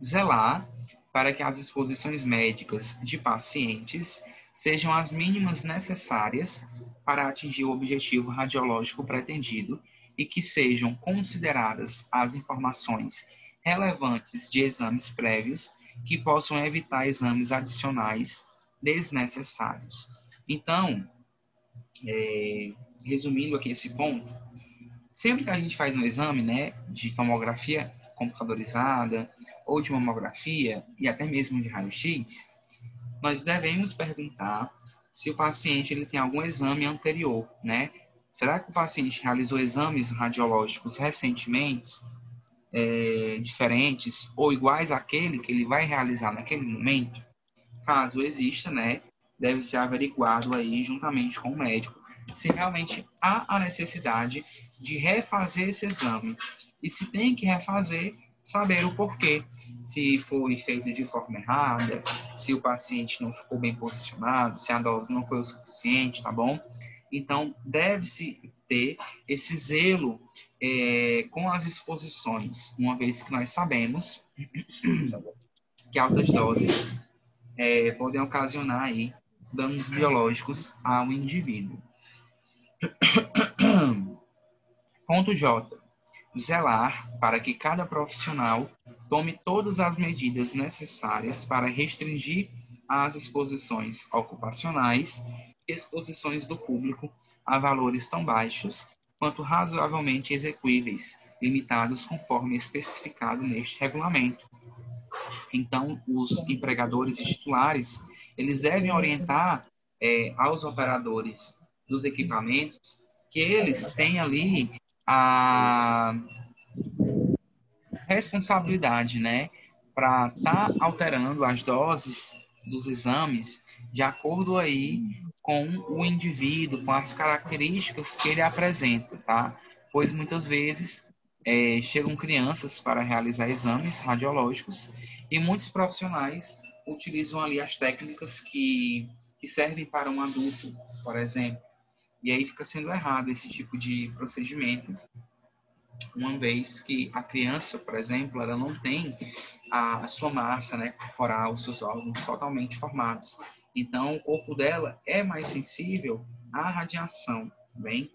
Zelar para que as exposições médicas de pacientes sejam as mínimas necessárias para atingir o objetivo radiológico pretendido e que sejam consideradas as informações relevantes de exames prévios que possam evitar exames adicionais desnecessários. Então, resumindo aqui esse ponto, sempre que a gente faz um exame, né, de tomografia computadorizada ou de mamografia e até mesmo de raio-x, nós devemos perguntar se o paciente ele tem algum exame anterior, né? Será que o paciente realizou exames radiológicos recentemente, diferentes ou iguais àquele que ele vai realizar naquele momento? Caso exista, né, deve ser averiguado aí juntamente com o médico se realmente há a necessidade de refazer esse exame. E se tem que refazer, saber o porquê. Se foi feito de forma errada, se o paciente não ficou bem posicionado, se a dose não foi o suficiente, tá bom? Então, deve-se ter esse zelo com as exposições, uma vez que nós sabemos que altas doses podem ocasionar aí danos biológicos ao indivíduo. Ponto J. Zelar para que cada profissional tome todas as medidas necessárias para restringir as exposições ocupacionais e exposições do público a valores tão baixos quanto razoavelmente execuíveis, limitados conforme especificado neste regulamento. Então, os empregadores e titulares, eles devem orientar aos operadores dos equipamentos que eles têm ali a responsabilidade, né, para estar alterando as doses dos exames de acordo aí com o indivíduo, com as características que ele apresenta, tá? Pois muitas vezes chegam crianças para realizar exames radiológicos e muitos profissionais utilizam ali as técnicas que servem para um adulto, por exemplo. E aí fica sendo errado esse tipo de procedimento, uma vez que a criança, por exemplo, ela não tem a sua massa, né, corporal, os seus órgãos totalmente formados. Então, o corpo dela é mais sensível à radiação, tá bem?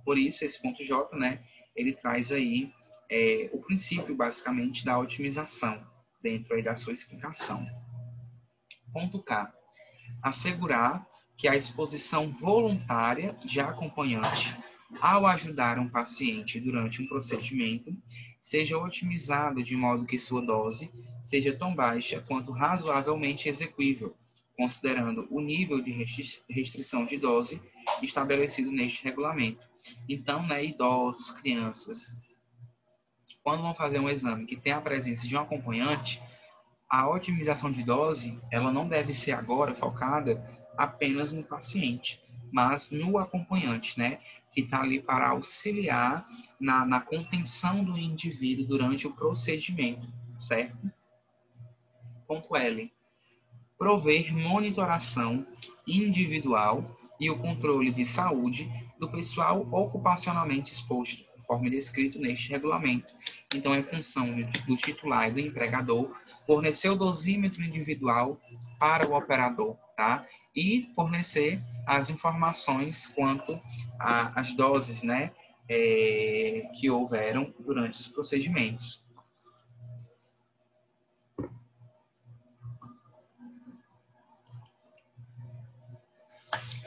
Por isso, esse ponto J, né, ele traz aí o princípio, basicamente, da otimização dentro aí da sua explicação. Ponto K. Assegurar que a exposição voluntária de acompanhante ao ajudar um paciente durante um procedimento seja otimizada de modo que sua dose seja tão baixa quanto razoavelmente execuível, considerando o nível de restrição de dose estabelecido neste regulamento. Então, né, idosos, crianças, quando vão fazer um exame que tem a presença de um acompanhante, a otimização de dose, ela não deve ser agora focada apenas no paciente, mas no acompanhante, né? Que está ali para auxiliar na contenção do indivíduo durante o procedimento, certo? Ponto L. Prover monitoração individual e o controle de saúde do pessoal ocupacionalmente exposto, conforme descrito neste regulamento. Então, é função do titular e do empregador fornecer o dosímetro individual para o operador, tá? E fornecer as informações quanto às doses, né, que houveram durante os procedimentos.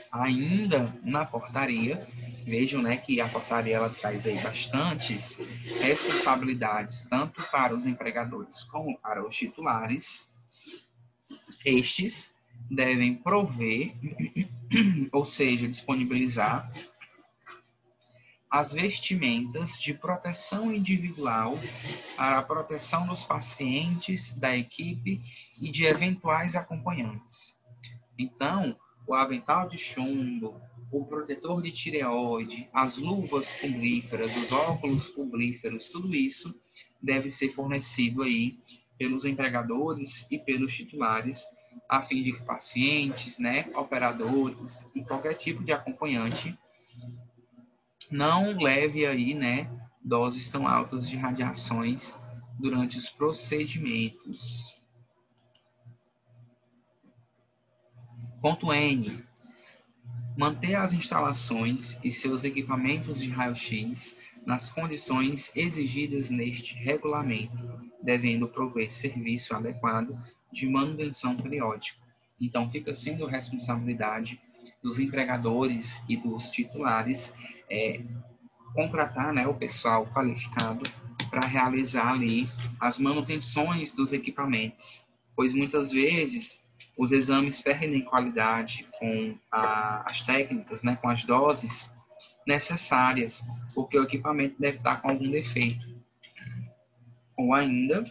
Ainda na portaria, vejam, né, que a portaria ela traz aí bastantes responsabilidades, tanto para os empregadores como para os titulares. Estes devem prover, ou seja, disponibilizar as vestimentas de proteção individual para a proteção dos pacientes, da equipe e de eventuais acompanhantes. Então, o avental de chumbo, o protetor de tireoide, as luvas publíferas, os óculos publíferos, tudo isso deve ser fornecido aí pelos empregadores e pelos titulares, a fim de que pacientes, né, operadores e qualquer tipo de acompanhante não leve aí, né, doses tão altas de radiações durante os procedimentos. Ponto N. Manter as instalações e seus equipamentos de raio-x nas condições exigidas neste regulamento, devendo prover serviço adequado de manutenção periódica. Então, fica sendo responsabilidade dos empregadores e dos titulares contratar, né, o pessoal qualificado para realizar ali as manutenções dos equipamentos, pois muitas vezes os exames perdem qualidade com as técnicas, né, com as doses necessárias, porque o equipamento deve estar com algum defeito. Ou ainda,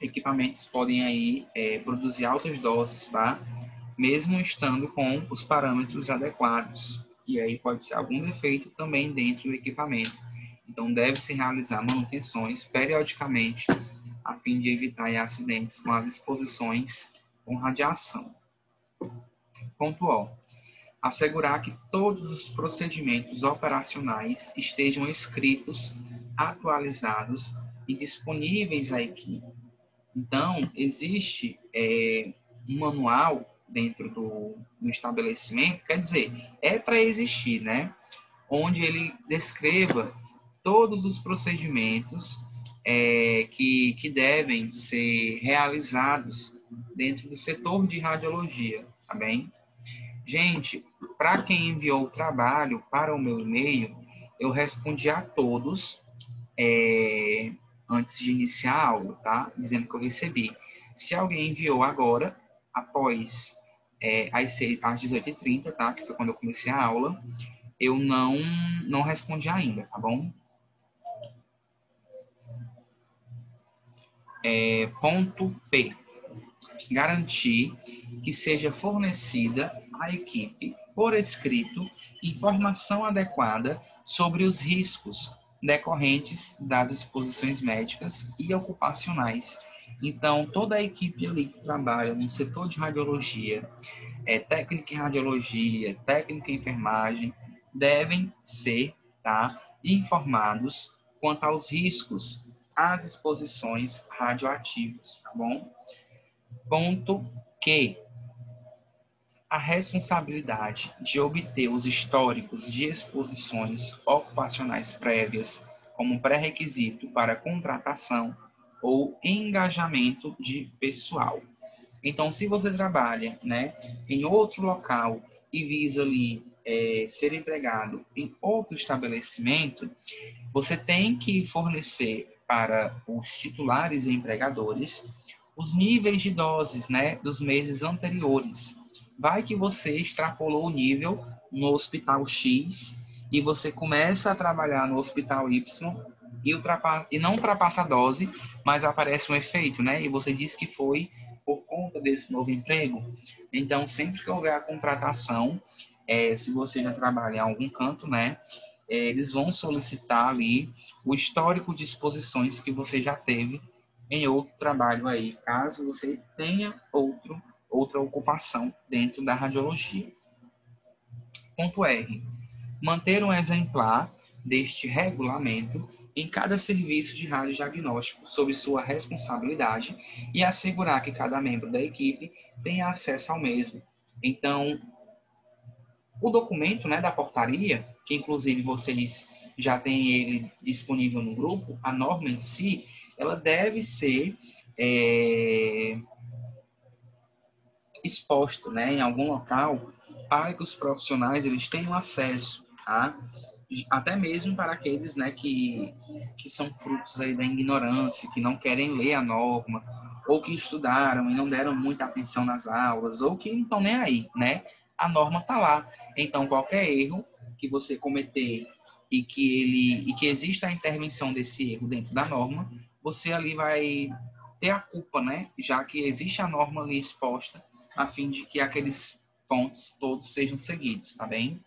equipamentos podem aí produzir altas doses, tá? Mesmo estando com os parâmetros adequados. E aí pode ser algum defeito também dentro do equipamento. Então, deve-se realizar manutenções periodicamente a fim de evitar acidentes com as exposições com radiação. Ponto O. Assegurar que todos os procedimentos operacionais estejam escritos, atualizados e disponíveis à equipe. Então, existe um manual dentro do estabelecimento, quer dizer, é para existir, né? Onde ele descreva todos os procedimentos que devem ser realizados dentro do setor de radiologia, tá bem? Gente, para quem enviou o trabalho para o meu e-mail, eu respondi a todos antes de iniciar a aula, tá? Dizendo que eu recebi. Se alguém enviou agora, após às 18h30, tá? Que foi quando eu comecei a aula, eu não respondi ainda, tá bom? Ponto P. Garantir que seja fornecida à equipe, por escrito, informação adequada sobre os riscos decorrentes das exposições médicas e ocupacionais. Então, toda a equipe ali que trabalha no setor de radiologia, técnica em radiologia, técnica em enfermagem, devem ser, tá, informados quanto aos riscos às exposições radioativas, tá bom? Ponto Q. A responsabilidade de obter os históricos de exposições ocupacionais prévias como pré-requisito para contratação ou engajamento de pessoal. Então, se você trabalha, né, em outro local e visa ali ser empregado em outro estabelecimento, você tem que fornecer para os titulares e empregadores os níveis de doses, né, dos meses anteriores. Vai que você extrapolou o nível no hospital X e você começa a trabalhar no hospital Y e não ultrapassa a dose, mas aparece um efeito, né? E você diz que foi por conta desse novo emprego. Então, sempre que houver a contratação, se você já trabalha em algum canto, né? Eles vão solicitar ali o histórico de exposições que você já teve em outro trabalho aí, caso você tenha outra ocupação dentro da radiologia. Ponto R. Manter um exemplar deste regulamento em cada serviço de radiodiagnóstico sob sua responsabilidade e assegurar que cada membro da equipe tenha acesso ao mesmo. Então, o documento, né, da portaria, que inclusive vocês já têm ele disponível no grupo, a norma em si, ela deve ser exposta, né, em algum local para que os profissionais eles tenham acesso, tá? Até mesmo para aqueles, né, que são frutos aí da ignorância, que não querem ler a norma, ou que estudaram e não deram muita atenção nas aulas, ou que não estão nem aí, né? A norma está lá. Então, qualquer erro que você cometer e que exista a intervenção desse erro dentro da norma, você ali vai ter a culpa, né? Já que existe a norma ali exposta, a fim de que aqueles pontos todos sejam seguidos, tá bem?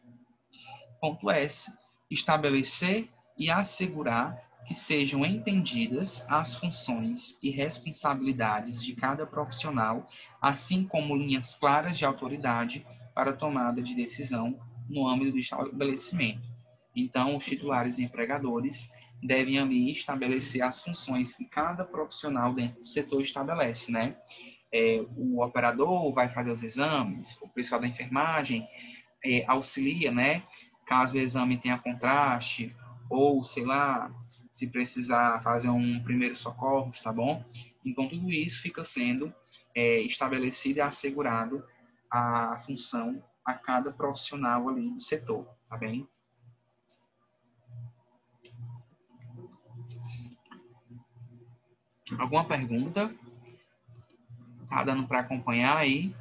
Ponto S. Estabelecer e assegurar que sejam entendidas as funções e responsabilidades de cada profissional, assim como linhas claras de autoridade para a tomada de decisão no âmbito do estabelecimento. Então, os titulares e empregadores devem ali estabelecer as funções que cada profissional dentro do setor estabelece, né? O operador vai fazer os exames, o pessoal da enfermagem auxilia, né? Caso o exame tenha contraste, ou, sei lá, se precisar fazer um primeiro socorro, tá bom? Então, tudo isso fica sendo estabelecido e assegurado a função a cada profissional ali do setor, tá bem? Alguma pergunta? Tá dando para acompanhar aí?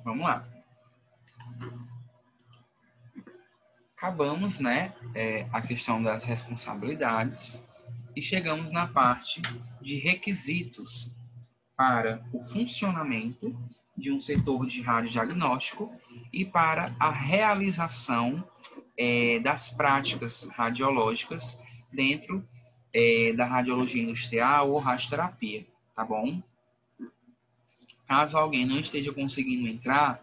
Vamos lá. Acabamos, né, a questão das responsabilidades e chegamos na parte de requisitos para o funcionamento de um setor de radiodiagnóstico e para a realização das práticas radiológicas dentro da radiologia industrial ou radioterapia, tá bom? Caso alguém não esteja conseguindo entrar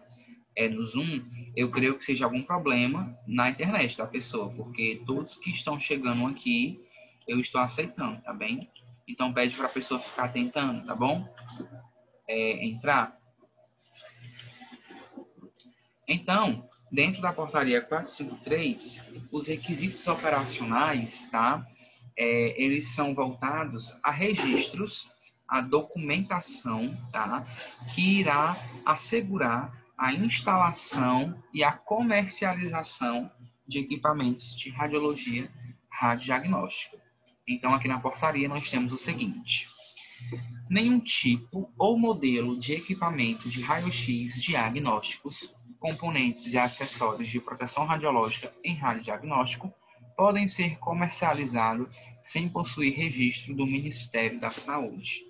no Zoom, eu creio que seja algum problema na internet da pessoa, porque todos que estão chegando aqui, eu estou aceitando, tá bem? Então, pede para a pessoa ficar tentando, tá bom? Entrar. Então, dentro da portaria 453, os requisitos operacionais, tá? Eles são voltados a registros, a documentação, tá? Que irá assegurar a instalação e a comercialização de equipamentos de radiologia radiodiagnóstica. Então, aqui na portaria nós temos o seguinte: nenhum tipo ou modelo de equipamento de raio-x diagnósticos, componentes e acessórios de proteção radiológica em radiodiagnóstico podem ser comercializados sem possuir registro do Ministério da Saúde.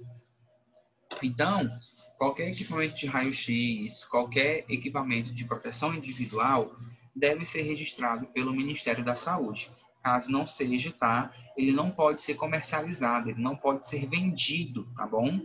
Então, qualquer equipamento de raio-x, qualquer equipamento de proteção individual deve ser registrado pelo Ministério da Saúde. Caso não seja, tá? Ele não pode ser comercializado, ele não pode ser vendido, tá bom?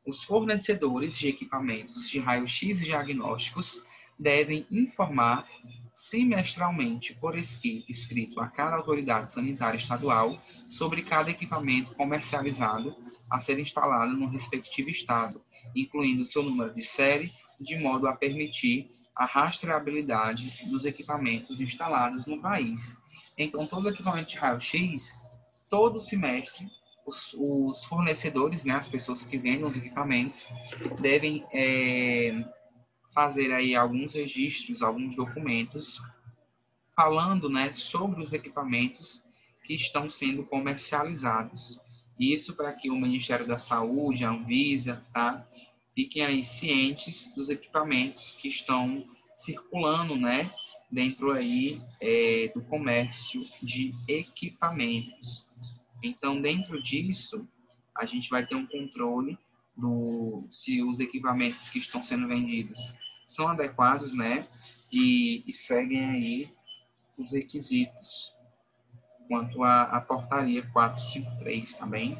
Os fornecedores de equipamentos de raio-x diagnósticos devem informar semestralmente por escrito a cada autoridade sanitária estadual sobre cada equipamento comercializado a ser instalado no respectivo estado, incluindo seu número de série, de modo a permitir a rastreabilidade dos equipamentos instalados no país. Então, todo equipamento de raio-x, todo semestre, os fornecedores, né, as pessoas que vendem os equipamentos, devem fazer aí alguns registros, alguns documentos, falando, né, sobre os equipamentos que estão sendo comercializados. Isso para que o Ministério da Saúde, a Anvisa, tá, fiquem aí cientes dos equipamentos que estão circulando, né, dentro aí do comércio de equipamentos. Então, dentro disso, a gente vai ter um controle se os equipamentos que estão sendo vendidos são adequados, né, e seguem aí os requisitos quanto à portaria 453, tá bem?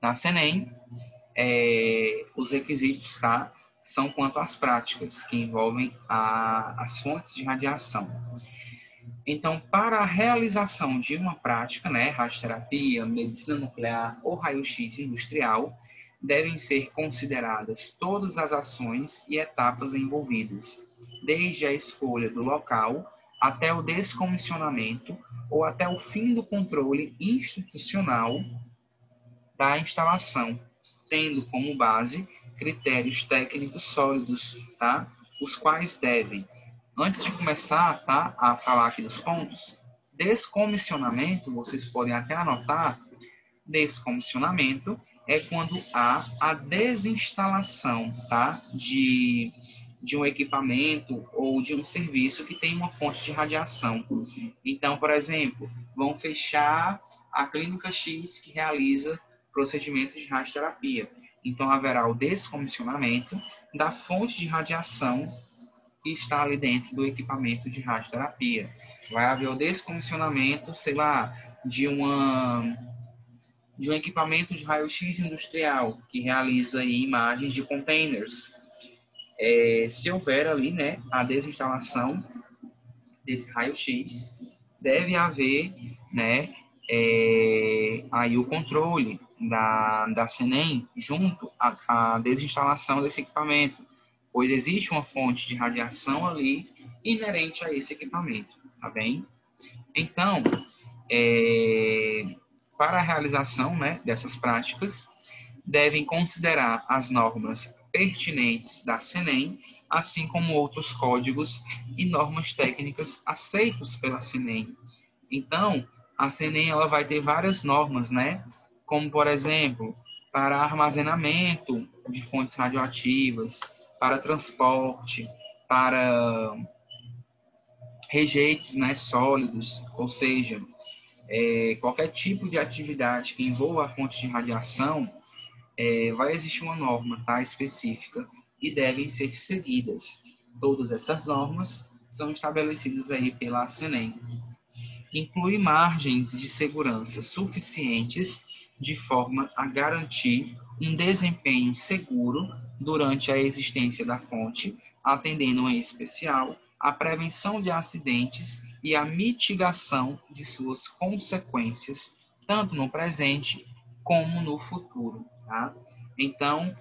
Na CNEM, os requisitos, tá, são quanto às práticas que envolvem as fontes de radiação. Então, para a realização de uma prática, né, radioterapia, medicina nuclear ou raio-x industrial, devem ser consideradas todas as ações e etapas envolvidas, desde a escolha do local até o descomissionamento ou até o fim do controle institucional da instalação, tendo como base critérios técnicos sólidos, tá? Os quais devem, antes de começar, tá, a falar aqui dos pontos, descomissionamento, vocês podem até anotar, descomissionamento é quando há a desinstalação, tá, de um equipamento ou de um serviço que tem uma fonte de radiação. Então, por exemplo, vão fechar a clínica X que realiza procedimentos de radioterapia. Então, haverá o descomissionamento da fonte de radiação que está ali dentro do equipamento de radioterapia. Vai haver o descomissionamento, sei lá, de um equipamento de raio-x industrial que realiza aí imagens de containers. Se houver ali, né, a desinstalação desse raio-x, deve haver, né, aí o controle da CNEM junto à desinstalação desse equipamento, pois existe uma fonte de radiação ali inerente a esse equipamento, tá bem? Então, para a realização, né, dessas práticas, devem considerar as normas pertinentes da CNEM, assim como outros códigos e normas técnicas aceitos pela CNEM. Então, a CNEM ela vai ter várias normas, né? Como, por exemplo, para armazenamento de fontes radioativas, para transporte, para rejeitos, né, sólidos, ou seja, qualquer tipo de atividade que envolva a fonte de radiação, vai existir uma norma, tá, específica e devem ser seguidas. Todas essas normas são estabelecidas aí pela CNEM. Inclui margens de segurança suficientes de forma a garantir um desempenho seguro durante a existência da fonte, atendendo em especial à prevenção de acidentes e à mitigação de suas consequências, tanto no presente como no futuro. Tá? Então,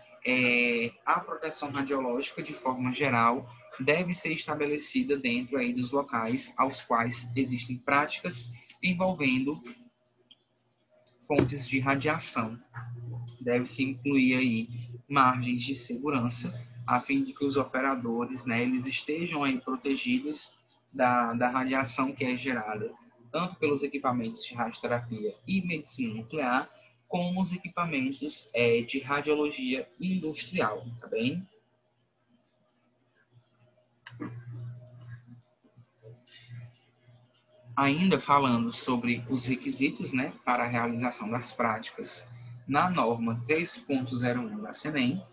a proteção radiológica, de forma geral, deve ser estabelecida dentro aí dos locais aos quais existem práticas envolvendo fontes de radiação. Deve-se incluir aí margens de segurança, a fim de que os operadores, né, eles estejam aí protegidos da radiação que é gerada, tanto pelos equipamentos de radioterapia e medicina nuclear, como os equipamentos de radiologia industrial, tá bem? Ainda falando sobre os requisitos, né, para a realização das práticas, na norma 3.01 da CNEM,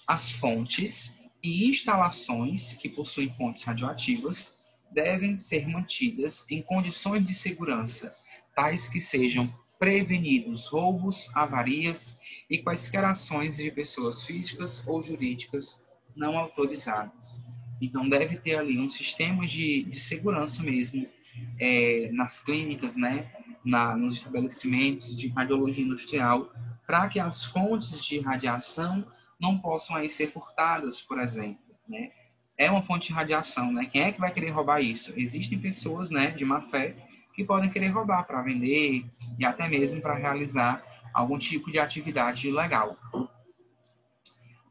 as fontes e instalações que possuem fontes radioativas devem ser mantidas em condições de segurança, tais que sejam prevenidos roubos, avarias e quaisquer ações de pessoas físicas ou jurídicas não autorizadas. Então, deve ter ali um sistema de segurança mesmo nas clínicas, né, nos estabelecimentos de radiologia industrial, para que as fontes de radiação não possam aí ser furtadas, por exemplo, né? É uma fonte de radiação, né? Quem é que vai querer roubar isso? Existem pessoas, né, de má fé que podem querer roubar para vender e até mesmo para realizar algum tipo de atividade ilegal.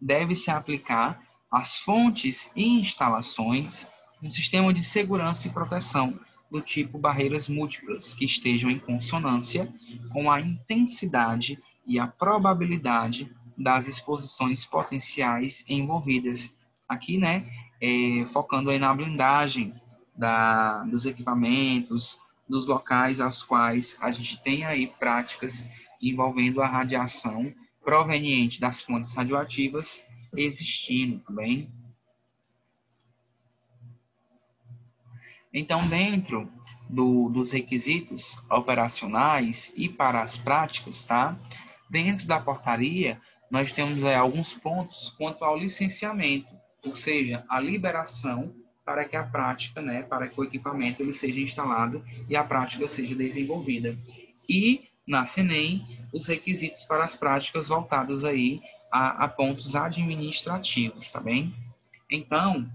Deve-se aplicar às fontes e instalações um sistema de segurança e proteção do tipo barreiras múltiplas, que estejam em consonância com a intensidade e a probabilidade das exposições potenciais envolvidas. Aqui, né, focando aí na blindagem dos equipamentos, dos locais aos quais a gente tem aí práticas envolvendo a radiação proveniente das fontes radioativas existindo também. Então, dentro dos requisitos operacionais e para as práticas, tá? Dentro da portaria, nós temos alguns pontos quanto ao licenciamento, ou seja, a liberação para que a prática, né, para que o equipamento ele seja instalado e a prática seja desenvolvida. E na CENEM, os requisitos para as práticas voltados aí a pontos administrativos, tá bem? Então,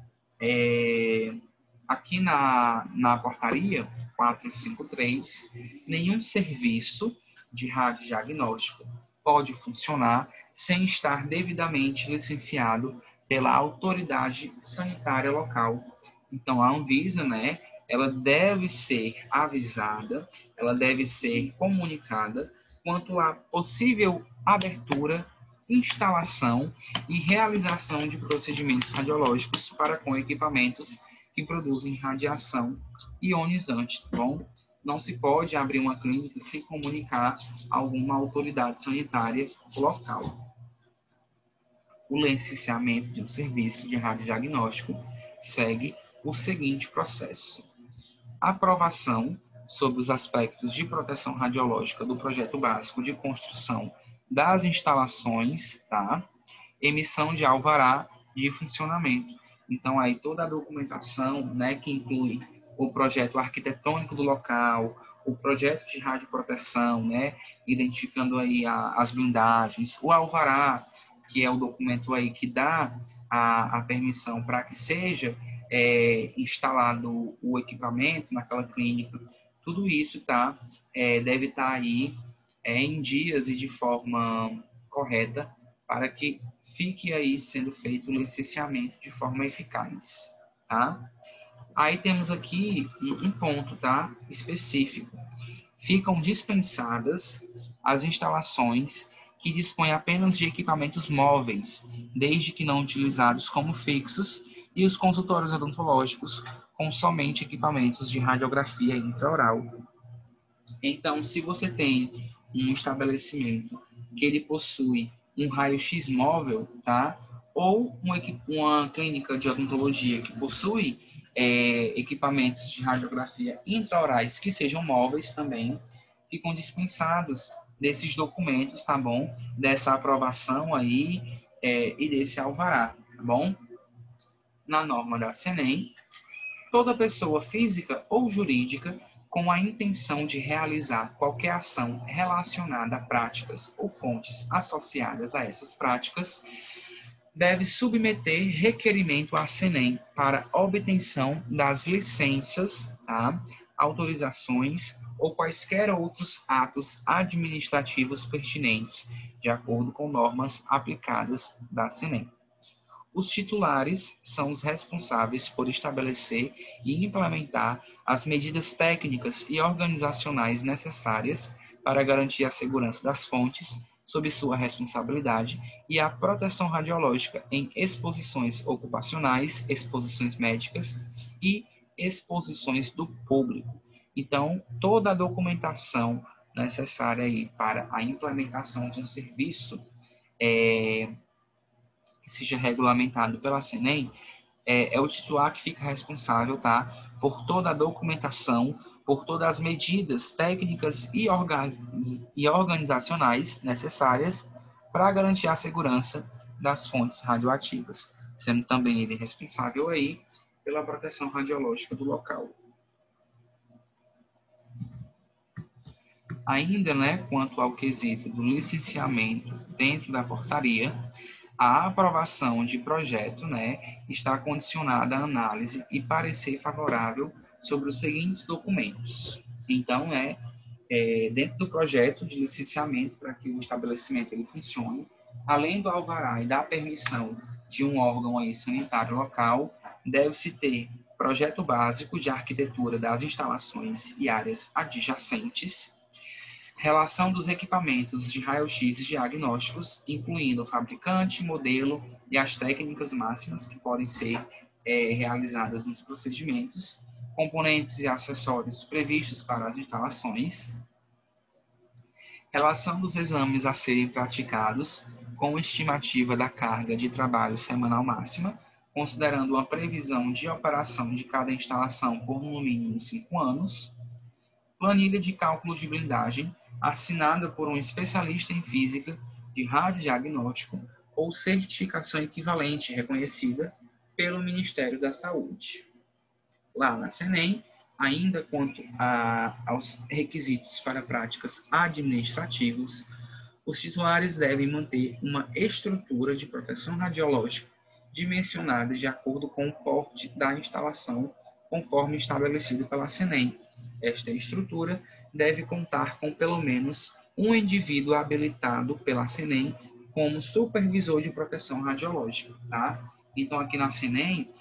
aqui na portaria 453, nenhum serviço de radiodiagnóstico pode funcionar sem estar devidamente licenciado pela autoridade sanitária local. Então, a Anvisa, né, ela deve ser avisada, ela deve ser comunicada quanto à possível abertura, instalação e realização de procedimentos radiológicos para com equipamentos que produzem radiação ionizante, tá bom? Não se pode abrir uma clínica sem comunicar a alguma autoridade sanitária local. O licenciamento de um serviço de radiodiagnóstico segue o seguinte processo: aprovação sobre os aspectos de proteção radiológica do projeto básico de construção das instalações, tá? Emissão de alvará de funcionamento. Então, aí toda a documentação, né, que inclui o projeto arquitetônico do local, o projeto de radioproteção, né, identificando aí as blindagens, o alvará, que é o documento aí que dá a permissão para que seja instalado o equipamento naquela clínica. Tudo isso deve estar aí em dias e de forma correta para que fique aí sendo feito o licenciamento de forma eficaz, tá? Aí temos aqui um ponto, tá? Específico. Ficam dispensadas as instalações que dispõem apenas de equipamentos móveis, desde que não utilizados como fixos, e os consultórios odontológicos com somente equipamentos de radiografia intraoral. Então, se você tem um estabelecimento que ele possui um raio-x móvel, tá? Ou uma clínica de odontologia que possui equipamentos de radiografia intraorais que sejam móveis também, ficam dispensados desses documentos, tá bom? Dessa aprovação aí e desse alvará, tá bom? Na norma da CENEM, toda pessoa física ou jurídica com a intenção de realizar qualquer ação relacionada a práticas ou fontes associadas a essas práticas deve submeter requerimento à CENEM para obtenção das licenças, tá? Autorizações ou quaisquer outros atos administrativos pertinentes, de acordo com normas aplicadas da CENEM. Os titulares são os responsáveis por estabelecer e implementar as medidas técnicas e organizacionais necessárias para garantir a segurança das fontes, sob sua responsabilidade, e a proteção radiológica em exposições ocupacionais, exposições médicas e exposições do público. Então, toda a documentação necessária aí para a implementação de um serviço que seja regulamentado pela CENEM, é o titular que fica responsável, tá, por toda a documentação, por todas as medidas técnicas e organizacionais necessárias para garantir a segurança das fontes radioativas, sendo também ele responsável aí pela proteção radiológica do local. Ainda, né, quanto ao quesito do licenciamento dentro da portaria, a aprovação de projeto, né, está condicionada à análise e parecer favorável sobre os seguintes documentos. Então, dentro do projeto de licenciamento para que o estabelecimento ele funcione, além do alvará e da permissão de um órgão aí sanitário local, deve-se ter projeto básico de arquitetura das instalações e áreas adjacentes, relação dos equipamentos de raio-x diagnósticos, incluindo o fabricante, modelo e as técnicas máximas que podem ser realizadas nos procedimentos, componentes e acessórios previstos para as instalações, relação dos exames a serem praticados com estimativa da carga de trabalho semanal máxima, considerando uma previsão de operação de cada instalação por no mínimo 5 anos. Planilha de cálculo de blindagem, assinada por um especialista em física de radiodiagnóstico ou certificação equivalente reconhecida pelo Ministério da Saúde. Lá na Senem, ainda quanto aos requisitos para práticas administrativas, os titulares devem manter uma estrutura de proteção radiológica dimensionada de acordo com o porte da instalação, conforme estabelecido pela Senem. Esta estrutura deve contar com pelo menos um indivíduo habilitado pela Senem como supervisor de proteção radiológica, tá? Então, aqui na Senem,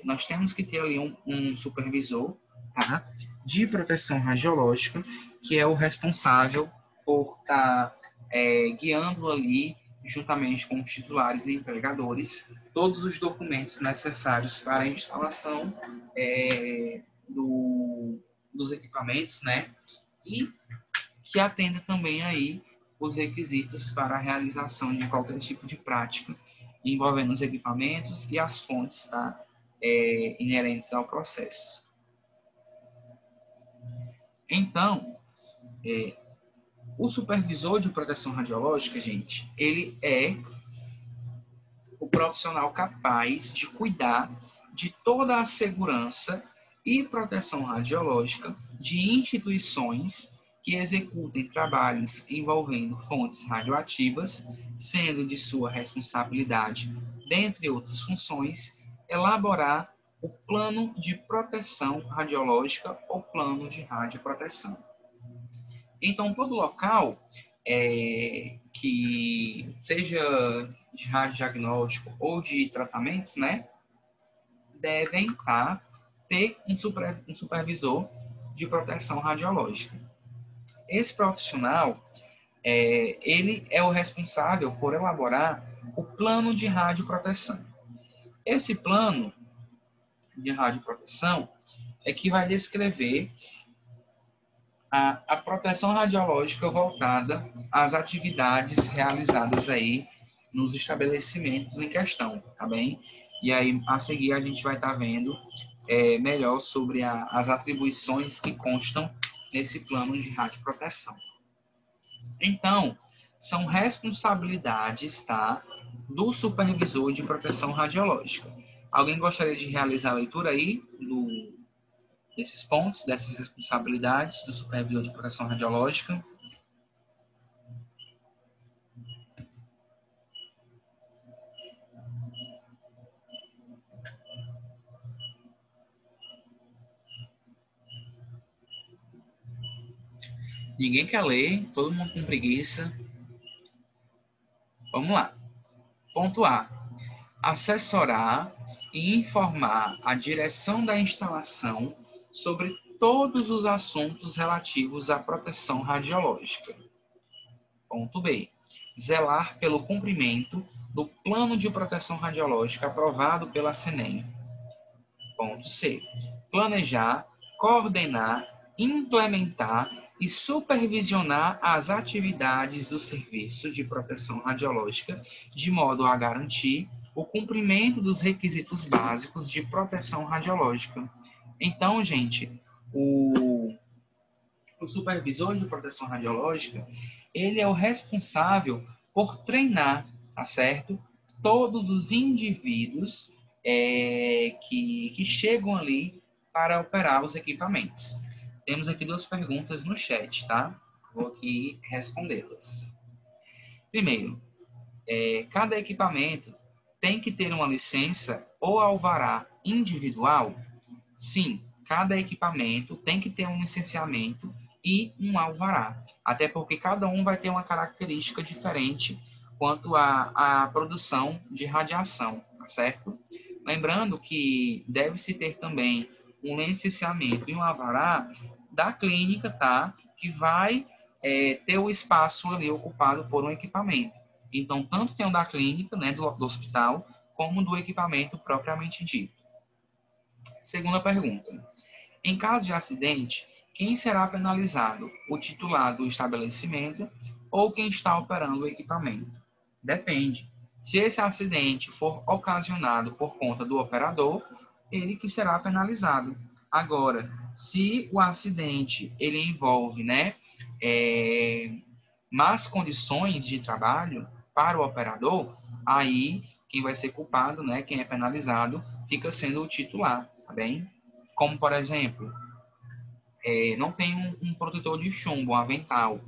nós temos que ter ali um supervisor, tá? De proteção radiológica, que é o responsável por estar guiando ali, juntamente com os titulares e empregadores, todos os documentos necessários para a instalação dos equipamentos, né? E que atenda também aí os requisitos para a realização de qualquer tipo de prática envolvendo os equipamentos e as fontes, tá? Inerentes ao processo. Então, o supervisor de proteção radiológica, gente, ele é o profissional capaz de cuidar de toda a segurança e proteção radiológica de instituições que executem trabalhos envolvendo fontes radioativas, sendo de sua responsabilidade, dentre outras funções, elaborar o plano de proteção radiológica ou plano de radioproteção. Então, todo local que seja de radiodiagnóstico ou de tratamentos, né, devem ter um supervisor de proteção radiológica. Esse profissional, ele é o responsável por elaborar o plano de radioproteção. Esse plano de radioproteção é que vai descrever a proteção radiológica voltada às atividades realizadas aí nos estabelecimentos em questão, tá bem? E aí, a seguir, a gente vai estar vendo melhor sobre as atribuições que constam nesse plano de radioproteção. Então, são responsabilidades, tá, do supervisor de proteção radiológica. Alguém gostaria de realizar a leitura aí desses pontos, dessas responsabilidades do supervisor de proteção radiológica? Ninguém quer ler, todo mundo com preguiça. Vamos lá. Ponto A. Assessorar e informar a direção da instalação sobre todos os assuntos relativos à proteção radiológica. Ponto B. Zelar pelo cumprimento do plano de proteção radiológica aprovado pela Senem. Ponto C. Planejar, coordenar, implementar e supervisionar as atividades do serviço de proteção radiológica de modo a garantir o cumprimento dos requisitos básicos de proteção radiológica. Então, gente, o supervisor de proteção radiológica, ele é o responsável por treinar, tá certo? Todos os indivíduos que chegam ali para operar os equipamentos. Temos aqui 2 perguntas no chat, tá? Vou aqui respondê-las. Primeiro, cada equipamento tem que ter uma licença ou alvará individual? Sim, cada equipamento tem que ter um licenciamento e um alvará. Até porque cada um vai ter uma característica diferente quanto à produção de radiação, tá certo? Lembrando que deve-se ter também um licenciamento e um alvará da clínica, tá? Que vai ter o espaço ali ocupado por um equipamento. Então, tanto tem o da clínica, né, do hospital, como do equipamento propriamente dito. Segunda pergunta. Em caso de acidente, quem será penalizado? O titular do estabelecimento ou quem está operando o equipamento? Depende. Se esse acidente for ocasionado por conta do operador, ele que será penalizado. Agora, se o acidente ele envolve, né, más condições de trabalho para o operador, aí quem vai ser culpado, né, quem é penalizado, fica sendo o titular, tá bem? Como, por exemplo, não tem um protetor de chumbo, um avental,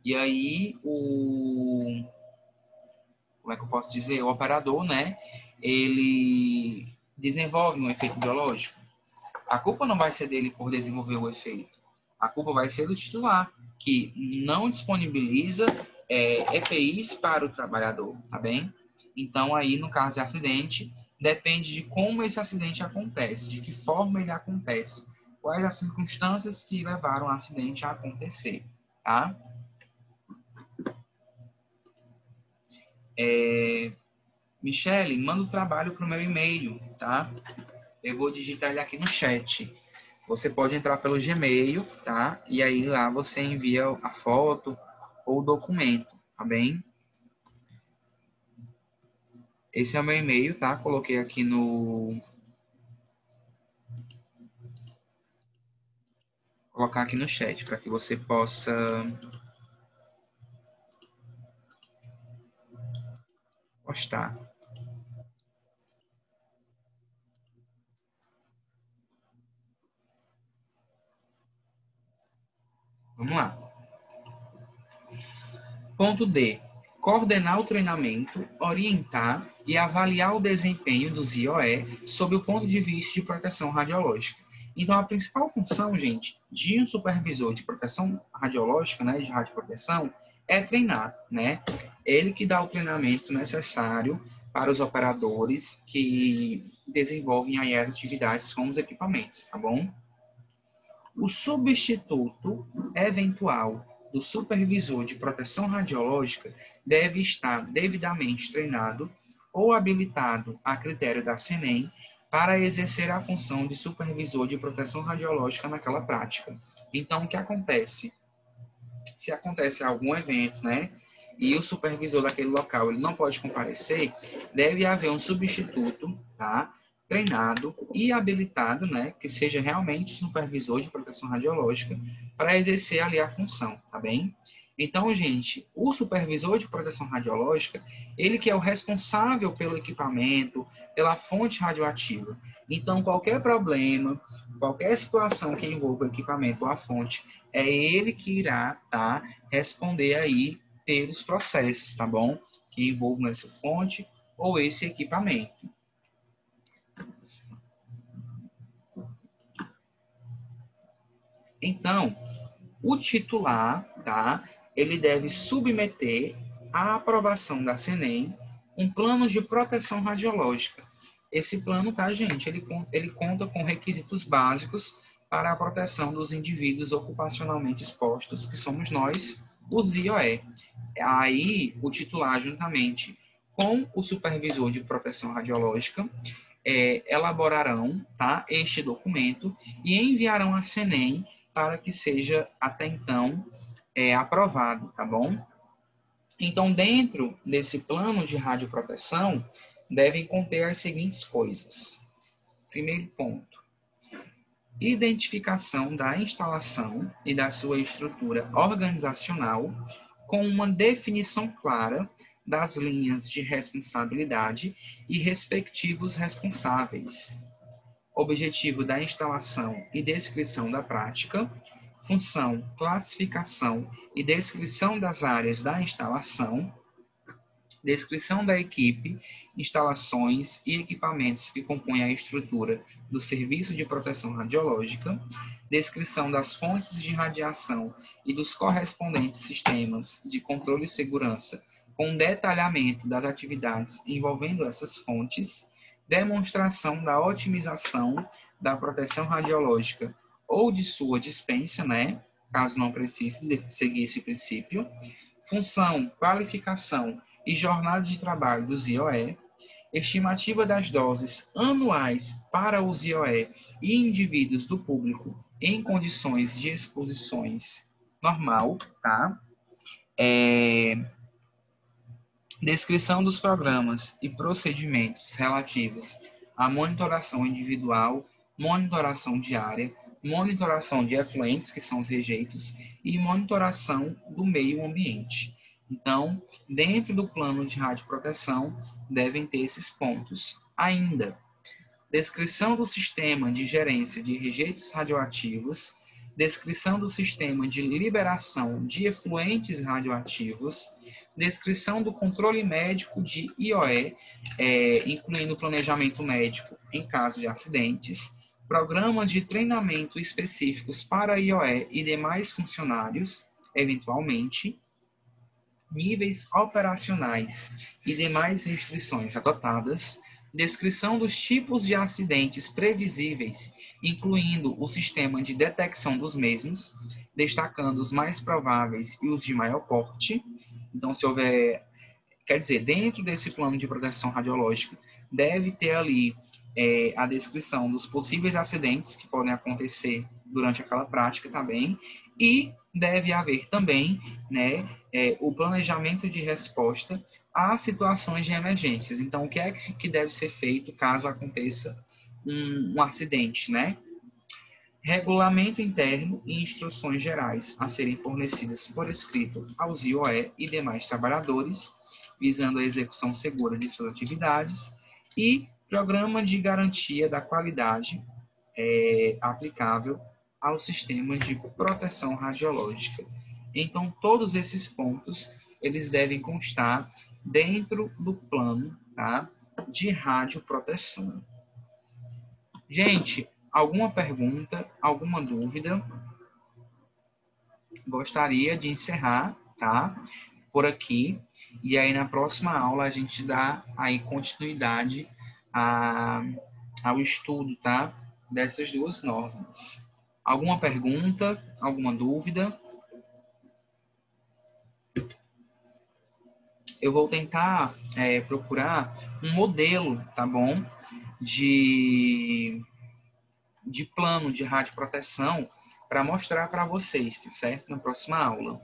e aí como é que eu posso dizer, o operador, né, ele desenvolve um efeito biológico. A culpa não vai ser dele por desenvolver o efeito. A culpa vai ser do titular, que não disponibiliza EPIs para o trabalhador, tá bem? Então, aí, no caso de acidente, depende de como esse acidente acontece, de que forma ele acontece, quais as circunstâncias que levaram o acidente a acontecer, tá? Michele, manda o trabalho para o meu e-mail, tá? Eu vou digitar ele aqui no chat. Você pode entrar pelo Gmail, tá? E aí lá você envia a foto ou o documento, tá bem? Esse é o meu e-mail, tá? Coloquei aqui no... Colocar aqui no chat para que você possa postar. Vamos lá. Ponto D. Coordenar o treinamento, orientar e avaliar o desempenho dos IOE sob o ponto de vista de proteção radiológica. Então, a principal função, gente, de um supervisor de proteção radiológica, né, de radioproteção, é treinar, né? Ele que dá o treinamento necessário para os operadores que desenvolvem aí as atividades com os equipamentos, tá bom? O substituto eventual do supervisor de proteção radiológica deve estar devidamente treinado ou habilitado a critério da CENEM para exercer a função de supervisor de proteção radiológica naquela prática. Então, o que acontece? Se acontece algum evento, né, e o supervisor daquele local ele não pode comparecer, deve haver um substituto, tá, treinado e habilitado, né, que seja realmente supervisor de proteção radiológica para exercer ali a função, tá bem? Então, gente, o supervisor de proteção radiológica, ele que é o responsável pelo equipamento, pela fonte radioativa. Então, qualquer problema, qualquer situação que envolva o equipamento ou a fonte, é ele que irá, tá, responder aí pelos processos, tá bom? Que envolvam essa fonte ou esse equipamento. Então, o titular, tá, ele deve submeter à aprovação da CENEM um plano de proteção radiológica. Esse plano, tá, gente, ele conta com requisitos básicos para a proteção dos indivíduos ocupacionalmente expostos, que somos nós, os IOE. Aí, o titular, juntamente com o supervisor de proteção radiológica, elaborarão, tá, este documento e enviarão à CENEM para que seja, até então, aprovado, tá bom? Então, dentro desse plano de radioproteção, devem conter as seguintes coisas. Primeiro ponto, identificação da instalação e da sua estrutura organizacional com uma definição clara das linhas de responsabilidade e respectivos responsáveis. Objetivo da instalação e descrição da prática, função, classificação e descrição das áreas da instalação, descrição da equipe, instalações e equipamentos que compõem a estrutura do serviço de proteção radiológica, descrição das fontes de radiação e dos correspondentes sistemas de controle e segurança, com detalhamento das atividades envolvendo essas fontes, demonstração da otimização da proteção radiológica ou de sua dispensa, né, caso não precise seguir esse princípio, função, qualificação e jornada de trabalho dos IOE, estimativa das doses anuais para os IOE e indivíduos do público em condições de exposições normal, tá? Descrição dos programas e procedimentos relativos à monitoração individual, monitoração diária, monitoração de efluentes, que são os rejeitos, e monitoração do meio ambiente. Então, dentro do plano de radioproteção, devem ter esses pontos. Ainda, descrição do sistema de gerência de rejeitos radioativos, descrição do sistema de liberação de efluentes radioativos, descrição do controle médico de IOE, incluindo planejamento médico em caso de acidentes, programas de treinamento específicos para IOE e demais funcionários, eventualmente, níveis operacionais e demais restrições adotadas, descrição dos tipos de acidentes previsíveis, incluindo o sistema de detecção dos mesmos, destacando os mais prováveis e os de maior porte. Então, se houver, quer dizer, dentro desse plano de proteção radiológica, deve ter ali a descrição dos possíveis acidentes que podem acontecer durante aquela prática também, e deve haver também, né, o planejamento de resposta a situações de emergências. Então, o que é que deve ser feito caso aconteça um acidente, né? Regulamento interno e instruções gerais a serem fornecidas por escrito aos IOE e demais trabalhadores, visando a execução segura de suas atividades, e programa de garantia da qualidade aplicável ao sistema de proteção radiológica. Então, todos esses pontos, eles devem constar dentro do plano, tá, de radioproteção. Gente, alguma pergunta, alguma dúvida? Gostaria de encerrar, tá, por aqui, e aí na próxima aula a gente dá aí continuidade ao estudo, tá, dessas duas normas. Alguma pergunta, alguma dúvida? Eu vou tentar procurar um modelo, tá bom, de plano de radioproteção para mostrar para vocês, tá certo? Na próxima aula.